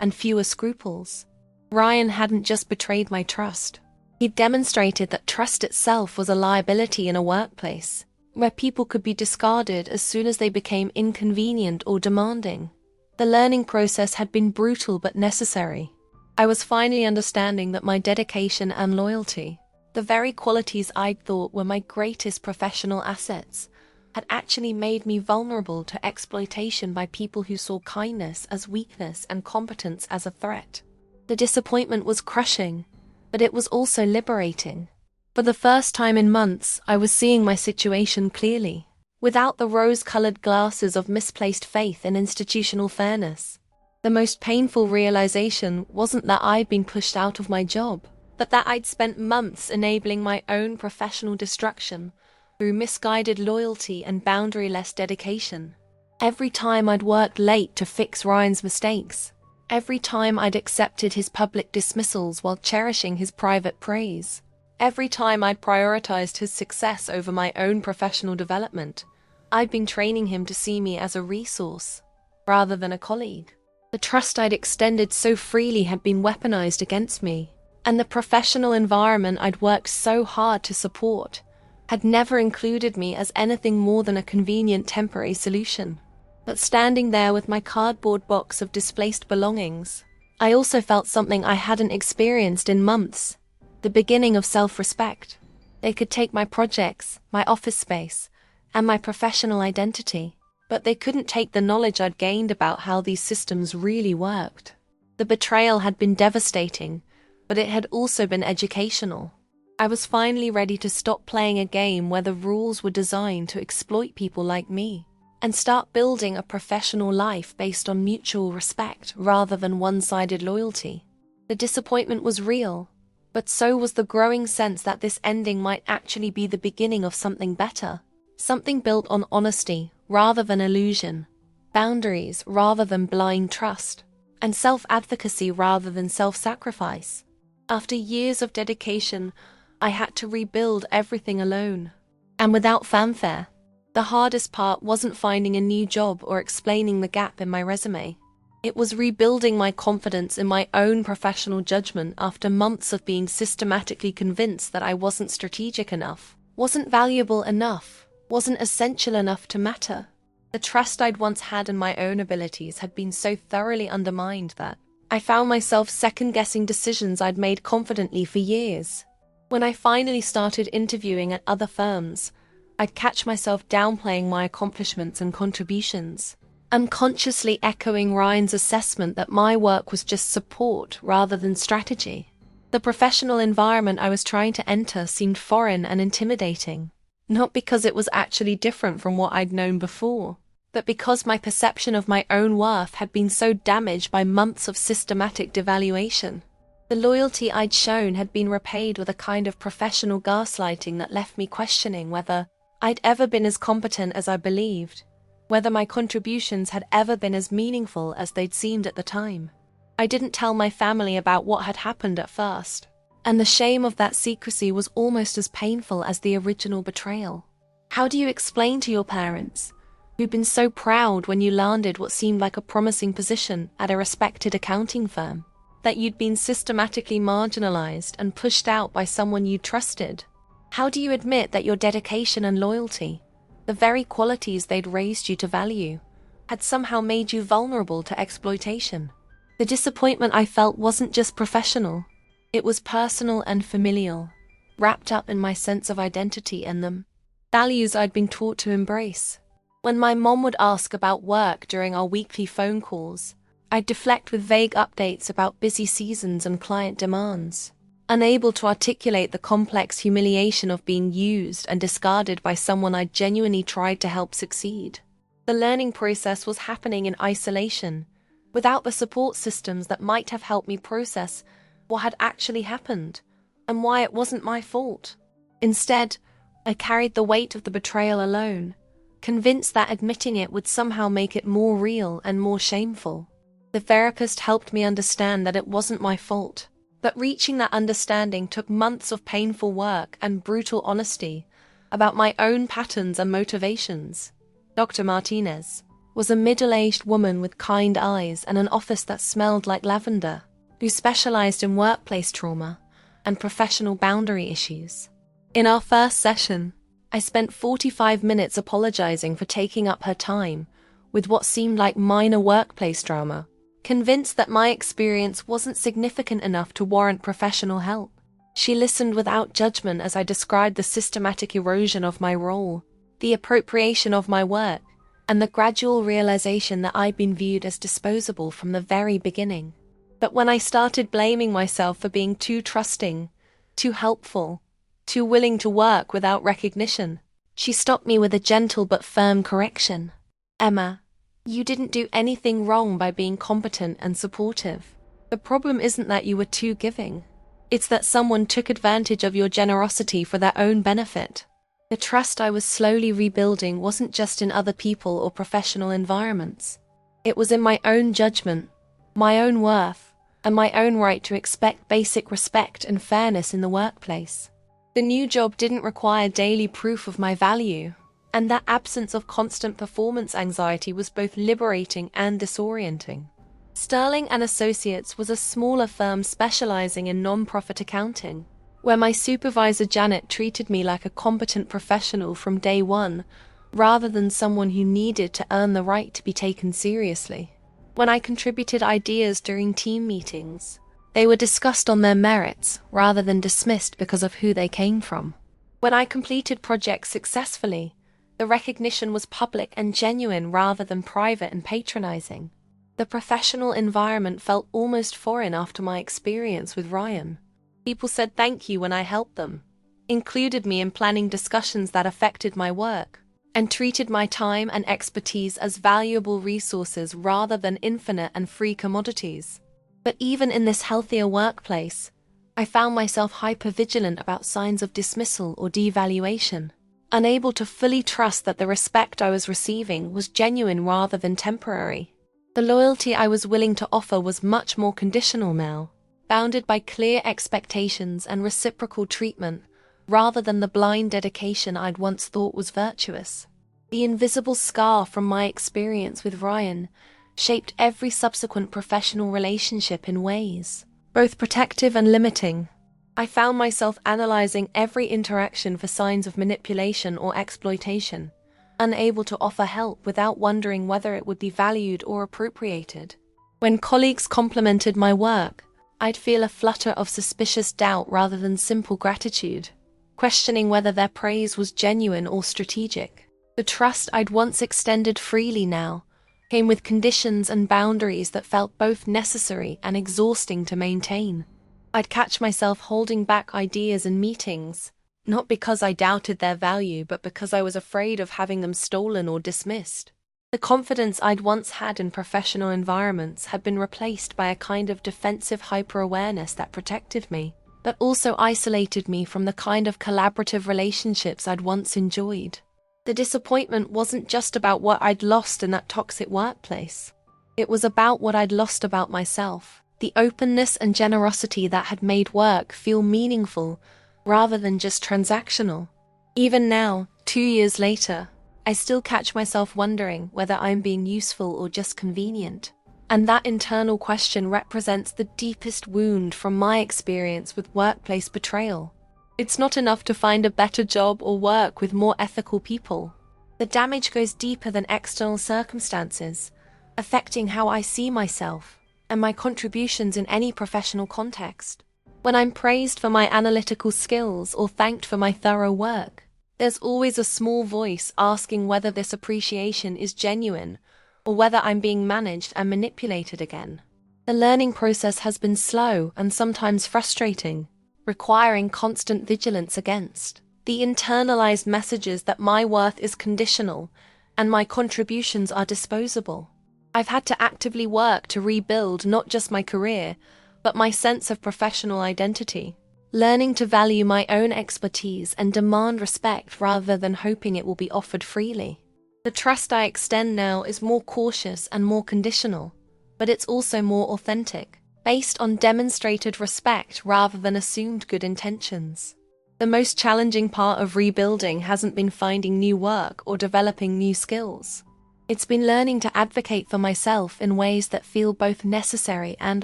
and fewer scruples. Ryan hadn't just betrayed my trust. He'd demonstrated that trust itself was a liability in a workplace, where people could be discarded as soon as they became inconvenient or demanding. The learning process had been brutal but necessary. I was finally understanding that my dedication and loyalty, the very qualities I'd thought were my greatest professional assets, had actually made me vulnerable to exploitation by people who saw kindness as weakness and competence as a threat. The disappointment was crushing, but it was also liberating. For the first time in months, I was seeing my situation clearly. without the rose-colored glasses of misplaced faith in institutional fairness. The most painful realization wasn't that I'd been pushed out of my job, but that I'd spent months enabling my own professional destruction through misguided loyalty and boundary-less dedication. Every time I'd worked late to fix Ryan's mistakes, every time I'd accepted his public dismissals while cherishing his private praise, every time I'd prioritized his success over my own professional development, I'd been training him to see me as a resource rather than a colleague. The trust I'd extended so freely had been weaponized against me, and the professional environment I'd worked so hard to support had never included me as anything more than a convenient temporary solution. But standing there with my cardboard box of displaced belongings, I also felt something I hadn't experienced in months: the beginning of self-respect. They could take my projects, my office space, and my professional identity, but they couldn't take the knowledge I'd gained about how these systems really worked. The betrayal had been devastating, but it had also been educational. I was finally ready to stop playing a game where the rules were designed to exploit people like me, and start building a professional life based on mutual respect rather than one-sided loyalty. The disappointment was real, but so was the growing sense that this ending might actually be the beginning of something better, something built on honesty rather than illusion, boundaries rather than blind trust, and self-advocacy rather than self-sacrifice. After years of dedication, I had to rebuild everything alone, and without fanfare. The hardest part wasn't finding a new job or explaining the gap in my resume. It was rebuilding my confidence in my own professional judgment after months of being systematically convinced that I wasn't strategic enough, wasn't valuable enough, wasn't essential enough to matter. The trust I'd once had in my own abilities had been so thoroughly undermined that I found myself second-guessing decisions I'd made confidently for years. When I finally started interviewing at other firms, I'd catch myself downplaying my accomplishments and contributions, unconsciously echoing Ryan's assessment that my work was just support rather than strategy. The professional environment I was trying to enter seemed foreign and intimidating, not because it was actually different from what I'd known before, but because my perception of my own worth had been so damaged by months of systematic devaluation. The loyalty I'd shown had been repaid with a kind of professional gaslighting that left me questioning whether I'd ever been as competent as I believed, whether my contributions had ever been as meaningful as they'd seemed at the time. I didn't tell my family about what had happened at first, and the shame of that secrecy was almost as painful as the original betrayal. How do you explain to your parents, who'd been so proud when you landed what seemed like a promising position at a respected accounting firm, that you'd been systematically marginalized and pushed out by someone you trusted? How do you admit that your dedication and loyalty, the very qualities they'd raised you to value, had somehow made you vulnerable to exploitation? The disappointment I felt wasn't just professional. It was personal and familial, wrapped up in my sense of identity and the values I'd been taught to embrace. When my mom would ask about work during our weekly phone calls, I'd deflect with vague updates about busy seasons and client demands, unable to articulate the complex humiliation of being used and discarded by someone I'd genuinely tried to help succeed. The learning process was happening in isolation, without the support systems that might have helped me process what had actually happened and why it wasn't my fault. Instead, I carried the weight of the betrayal alone, convinced that admitting it would somehow make it more real and more shameful. The therapist helped me understand that it wasn't my fault, but reaching that understanding took months of painful work and brutal honesty about my own patterns and motivations. Dr. Martinez was a middle-aged woman with kind eyes and an office that smelled like lavender, who specialized in workplace trauma and professional boundary issues. In our first session, I spent 45 minutes apologizing for taking up her time with what seemed like minor workplace drama, convinced that my experience wasn't significant enough to warrant professional help. She listened without judgment as I described the systematic erosion of my role, the appropriation of my work, and the gradual realization that I'd been viewed as disposable from the very beginning. But when I started blaming myself for being too trusting, too helpful, too willing to work without recognition, She stopped me with a gentle but firm correction. Emma, you didn't do anything wrong by being competent and supportive. The problem isn't that you were too giving. It's that someone took advantage of your generosity for their own benefit. The trust I was slowly rebuilding wasn't just in other people or professional environments. It was in my own judgment, my own worth, and my own right to expect basic respect and fairness in the workplace. The new job didn't require daily proof of my value, and that absence of constant performance anxiety was both liberating and disorienting. Sterling and Associates was a smaller firm specializing in non-profit accounting, where my supervisor Janet treated me like a competent professional from day one, rather than someone who needed to earn the right to be taken seriously. When I contributed ideas during team meetings, they were discussed on their merits rather than dismissed because of who they came from. When I completed projects successfully, the recognition was public and genuine rather than private and patronizing. The professional environment felt almost foreign after my experience with Ryan. People said thank you when I helped them, included me in planning discussions that affected my work, and treated my time and expertise as valuable resources rather than infinite and free commodities. But even in this healthier workplace, I found myself hypervigilant about signs of dismissal or devaluation, unable to fully trust that the respect I was receiving was genuine rather than temporary. The loyalty I was willing to offer was much more conditional now, bounded by clear expectations and reciprocal treatment, rather than the blind dedication I'd once thought was virtuous. The invisible scar from my experience with Ryan shaped every subsequent professional relationship in ways both protective and limiting. I found myself analyzing every interaction for signs of manipulation or exploitation, unable to offer help without wondering whether it would be valued or appropriated. When colleagues complimented my work, I'd feel a flutter of suspicious doubt rather than simple gratitude, questioning whether their praise was genuine or strategic. The trust I'd once extended freely now came with conditions and boundaries that felt both necessary and exhausting to maintain. I'd catch myself holding back ideas in meetings, not because I doubted their value, but because I was afraid of having them stolen or dismissed. The confidence I'd once had in professional environments had been replaced by a kind of defensive hyper-awareness that protected me, but also isolated me from the kind of collaborative relationships I'd once enjoyed. The disappointment wasn't just about what I'd lost in that toxic workplace. It was about what I'd lost about myself, the openness and generosity that had made work feel meaningful rather than just transactional. Even now, 2 years later, I still catch myself wondering whether I'm being useful or just convenient. And that internal question represents the deepest wound from my experience with workplace betrayal. It's not enough to find a better job or work with more ethical people. The damage goes deeper than external circumstances, affecting how I see myself and my contributions in any professional context. When I'm praised for my analytical skills or thanked for my thorough work, there's always a small voice asking whether this appreciation is genuine or whether I'm being managed and manipulated again. The learning process has been slow and sometimes frustrating, requiring constant vigilance against the internalized messages that my worth is conditional and my contributions are disposable. I've had to actively work to rebuild not just my career, but my sense of professional identity, learning to value my own expertise and demand respect rather than hoping it will be offered freely. The trust I extend now is more cautious and more conditional, but it's also more authentic, based on demonstrated respect rather than assumed good intentions. The most challenging part of rebuilding hasn't been finding new work or developing new skills. It's been learning to advocate for myself in ways that feel both necessary and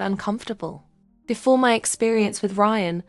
uncomfortable. Before my experience with Ryan,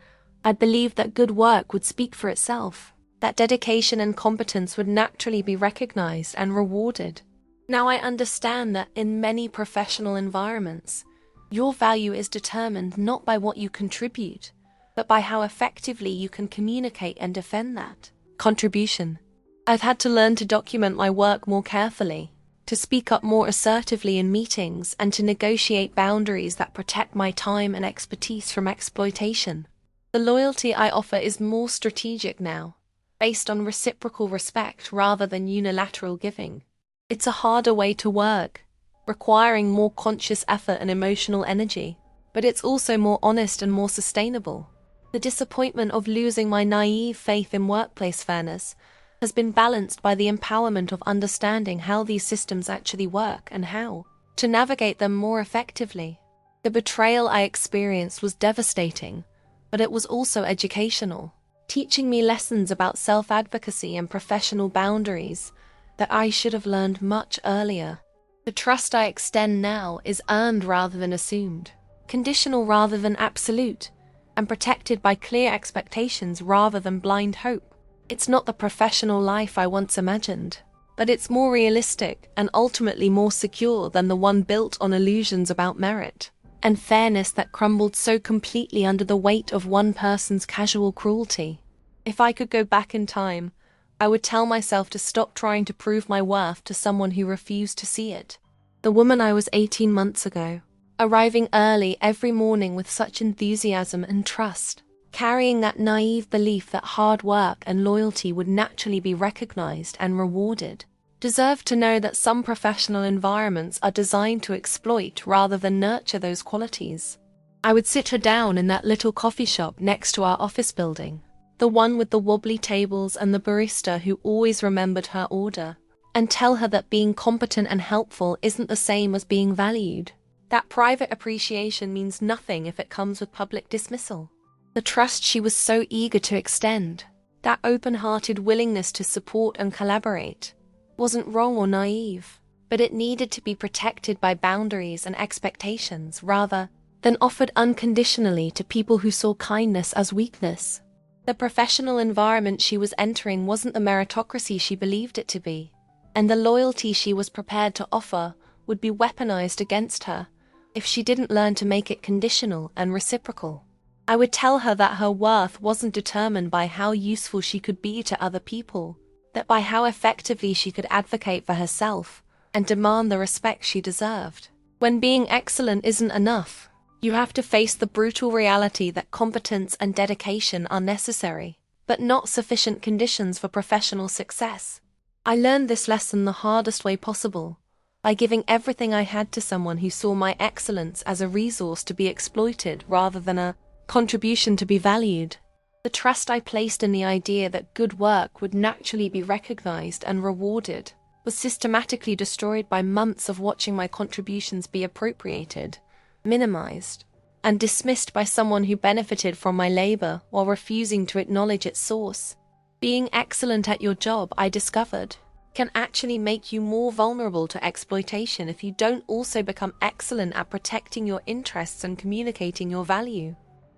I'd believed that good work would speak for itself, that dedication and competence would naturally be recognized and rewarded. Now I understand that in many professional environments, your value is determined not by what you contribute, but by how effectively you can communicate and defend that contribution. I've had to learn to document my work more carefully, to speak up more assertively in meetings, and to negotiate boundaries that protect my time and expertise from exploitation. The loyalty I offer is more strategic now, based on reciprocal respect rather than unilateral giving. It's a harder way to work, requiring more conscious effort and emotional energy, but it's also more honest and more sustainable. The disappointment of losing my naive faith in workplace fairness has been balanced by the empowerment of understanding how these systems actually work and how to navigate them more effectively. The betrayal I experienced was devastating, but it was also educational, teaching me lessons about self-advocacy and professional boundaries that I should have learned much earlier. The trust I extend now is earned rather than assumed, conditional rather than absolute, and protected by clear expectations rather than blind hope. It's not the professional life I once imagined, but it's more realistic and ultimately more secure than the one built on illusions about merit and fairness that crumbled so completely under the weight of one person's casual cruelty. If I could go back in time, I would tell myself to stop trying to prove my worth to someone who refused to see it. The woman I was 18 months ago, arriving early every morning with such enthusiasm and trust, carrying that naive belief that hard work and loyalty would naturally be recognized and rewarded, deserved to know that some professional environments are designed to exploit rather than nurture those qualities. I would sit her down in that little coffee shop next to our office building, the one with the wobbly tables and the barista who always remembered her order, and tell her that being competent and helpful isn't the same as being valued. That private appreciation means nothing if it comes with public dismissal. The trust she was so eager to extend, that open-hearted willingness to support and collaborate, wasn't wrong or naive, but it needed to be protected by boundaries and expectations rather than offered unconditionally to people who saw kindness as weakness. The professional environment she was entering wasn't the meritocracy she believed it to be, and the loyalty she was prepared to offer would be weaponized against her if she didn't learn to make it conditional and reciprocal. I would tell her that her worth wasn't determined by how useful she could be to other people, that by how effectively she could advocate for herself and demand the respect she deserved. When being excellent isn't enough, you have to face the brutal reality that competence and dedication are necessary, but not sufficient conditions for professional success. I learned this lesson the hardest way possible, by giving everything I had to someone who saw my excellence as a resource to be exploited rather than a contribution to be valued. The trust I placed in the idea that good work would naturally be recognized and rewarded was systematically destroyed by months of watching my contributions be appropriated, minimized, and dismissed by someone who benefited from my labor while refusing to acknowledge its source. Being excellent at your job, I discovered, can actually make you more vulnerable to exploitation if you don't also become excellent at protecting your interests and communicating your value.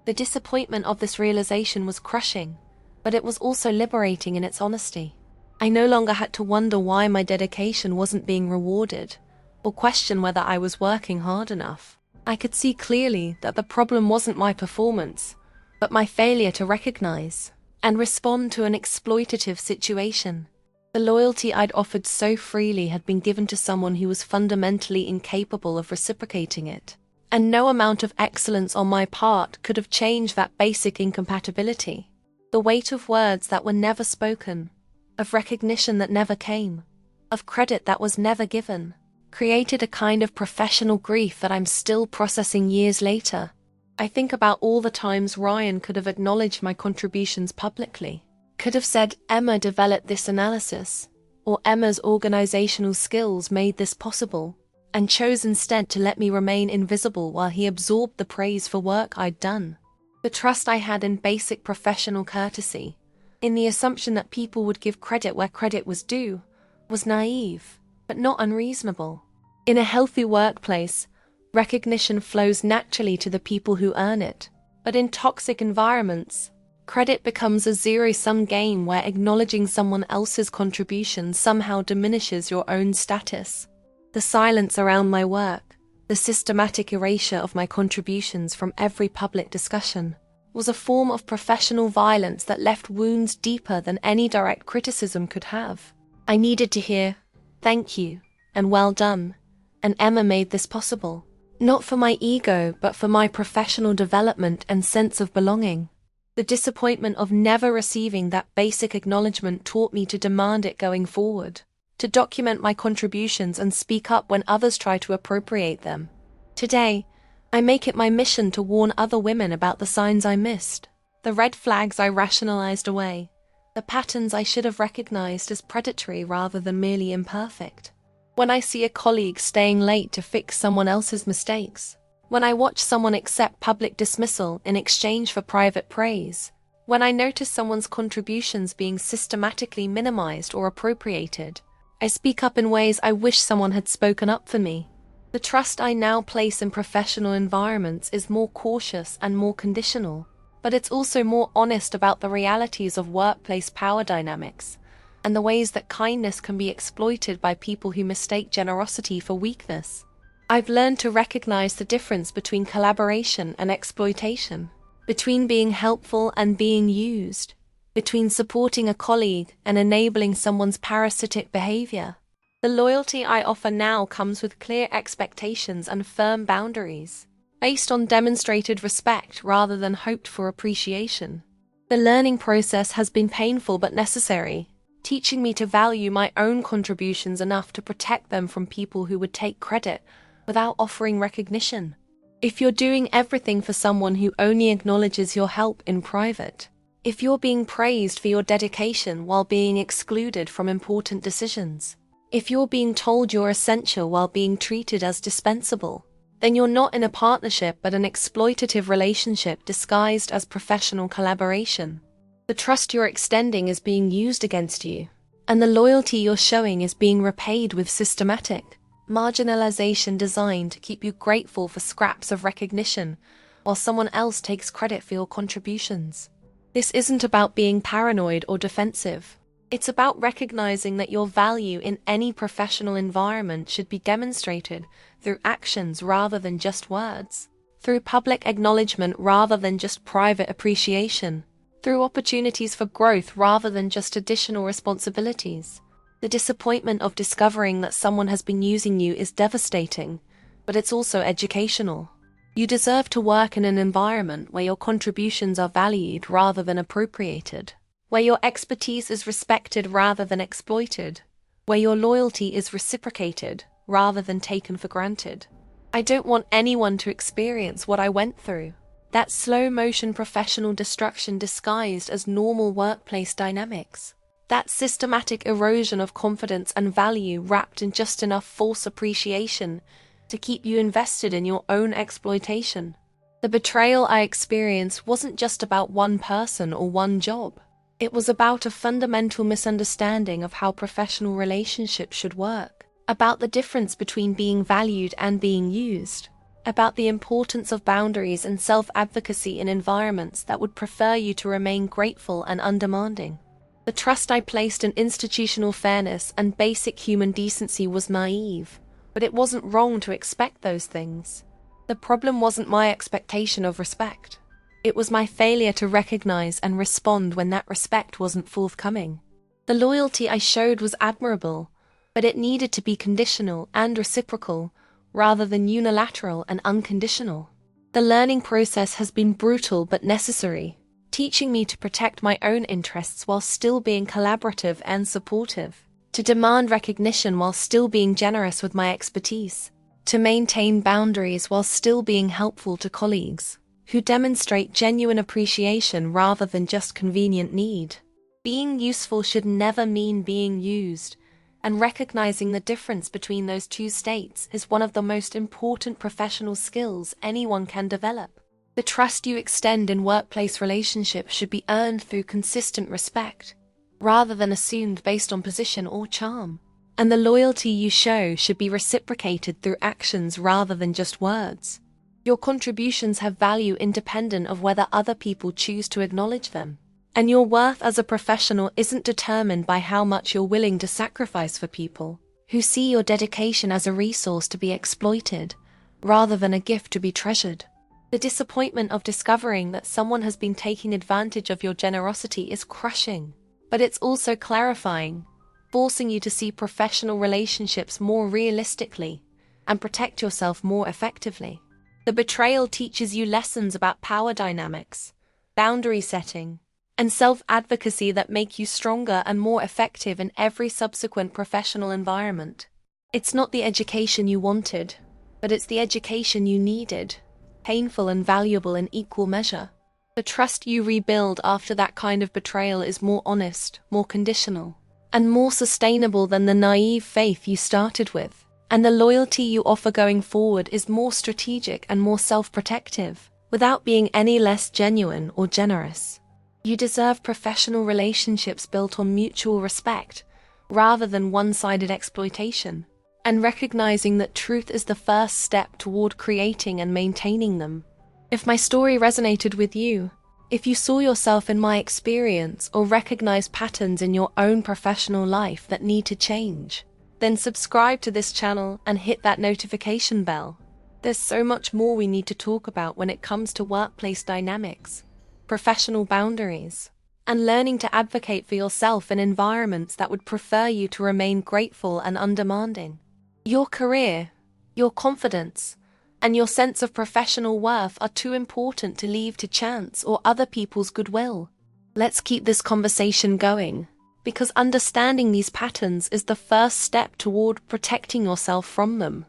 The disappointment of this realization was crushing, but it was also liberating in its honesty. I no longer had to wonder why my dedication wasn't being rewarded, or question whether I was working hard enough. I could see clearly that the problem wasn't my performance, but my failure to recognize and respond to an exploitative situation. The loyalty I'd offered so freely had been given to someone who was fundamentally incapable of reciprocating it, and no amount of excellence on my part could have changed that basic incompatibility. The weight of words that were never spoken, of recognition that never came, of credit that was never given, created a kind of professional grief that I'm still processing years later. I think about all the times Ryan could have acknowledged my contributions publicly, could have said Emma developed this analysis, or Emma's organizational skills made this possible, and chose instead to let me remain invisible while he absorbed the praise for work I'd done. The trust I had in basic professional courtesy, in the assumption that people would give credit where credit was due, was naive, but not unreasonable. In a healthy workplace, recognition flows naturally to the people who earn it, but in toxic environments, credit becomes a zero-sum game where acknowledging someone else's contribution somehow diminishes your own status. The silence around my work, the systematic erasure of my contributions from every public discussion, was a form of professional violence that left wounds deeper than any direct criticism could have. I needed to hear, "Thank you," and "Well done," and Emma made this possible, not for my ego, but for my professional development and sense of belonging. The disappointment of never receiving that basic acknowledgement taught me to demand it going forward, to document my contributions and speak up when others try to appropriate them. Today, I make it my mission to warn other women about the signs I missed, the red flags I rationalized away, the patterns I should have recognized as predatory rather than merely imperfect. When I see a colleague staying late to fix someone else's mistakes, when I watch someone accept public dismissal in exchange for private praise, when I notice someone's contributions being systematically minimized or appropriated, I speak up in ways I wish someone had spoken up for me. The trust I now place in professional environments is more cautious and more conditional, but it's also more honest about the realities of workplace power dynamics and the ways that kindness can be exploited by people who mistake generosity for weakness. I've learned to recognize the difference between collaboration and exploitation, between being helpful and being used, between supporting a colleague and enabling someone's parasitic behavior. The loyalty I offer now comes with clear expectations and firm boundaries, based on demonstrated respect rather than hoped for appreciation. The learning process has been painful but necessary, teaching me to value my own contributions enough to protect them from people who would take credit without offering recognition. If you're doing everything for someone who only acknowledges your help in private, if you're being praised for your dedication while being excluded from important decisions, if you're being told you're essential while being treated as dispensable, then you're not in a partnership but an exploitative relationship disguised as professional collaboration. The trust you're extending is being used against you, and the loyalty you're showing is being repaid with systematic marginalization designed to keep you grateful for scraps of recognition while someone else takes credit for your contributions. This isn't about being paranoid or defensive. It's about recognizing that your value in any professional environment should be demonstrated through actions rather than just words, through public acknowledgement rather than just private appreciation, through opportunities for growth rather than just additional responsibilities. The disappointment of discovering that someone has been using you is devastating, but it's also educational. You deserve to work in an environment where your contributions are valued rather than appropriated, where your expertise is respected rather than exploited, where your loyalty is reciprocated rather than taken for granted. I don't want anyone to experience what I went through. That slow-motion professional destruction disguised as normal workplace dynamics. That systematic erosion of confidence and value wrapped in just enough false appreciation to keep you invested in your own exploitation. The betrayal I experienced wasn't just about one person or one job. It was about a fundamental misunderstanding of how professional relationships should work, about the difference between being valued and being used, about the importance of boundaries and self-advocacy in environments that would prefer you to remain grateful and undemanding. The trust I placed in institutional fairness and basic human decency was naive, but it wasn't wrong to expect those things. The problem wasn't my expectation of respect. It was my failure to recognize and respond when that respect wasn't forthcoming. The loyalty I showed was admirable, but it needed to be conditional and reciprocal, rather than unilateral and unconditional. The learning process has been brutal but necessary, teaching me to protect my own interests while still being collaborative and supportive, to demand recognition while still being generous with my expertise, to maintain boundaries while still being helpful to colleagues who demonstrate genuine appreciation rather than just convenient need. Being useful should never mean being used, and recognizing the difference between those two states is one of the most important professional skills anyone can develop. The trust you extend in workplace relationships should be earned through consistent respect, rather than assumed based on position or charm. And the loyalty you show should be reciprocated through actions rather than just words. Your contributions have value independent of whether other people choose to acknowledge them. And your worth as a professional isn't determined by how much you're willing to sacrifice for people who see your dedication as a resource to be exploited, rather than a gift to be treasured. The disappointment of discovering that someone has been taking advantage of your generosity is crushing, but it's also clarifying, forcing you to see professional relationships more realistically and protect yourself more effectively. The betrayal teaches you lessons about power dynamics, boundary setting, and self-advocacy that make you stronger and more effective in every subsequent professional environment. It's not the education you wanted, but it's the education you needed, painful and valuable in equal measure. The trust you rebuild after that kind of betrayal is more honest, more conditional, and more sustainable than the naive faith you started with. And the loyalty you offer going forward is more strategic and more self-protective, without being any less genuine or generous. You deserve professional relationships built on mutual respect, rather than one-sided exploitation, and recognizing that truth is the first step toward creating and maintaining them. If my story resonated with you, if you saw yourself in my experience or recognized patterns in your own professional life that need to change, then subscribe to this channel and hit that notification bell. There's so much more we need to talk about when it comes to workplace dynamics, professional boundaries, and learning to advocate for yourself in environments that would prefer you to remain grateful and undemanding. Your career, your confidence, and your sense of professional worth are too important to leave to chance or other people's goodwill. Let's keep this conversation going, because understanding these patterns is the first step toward protecting yourself from them.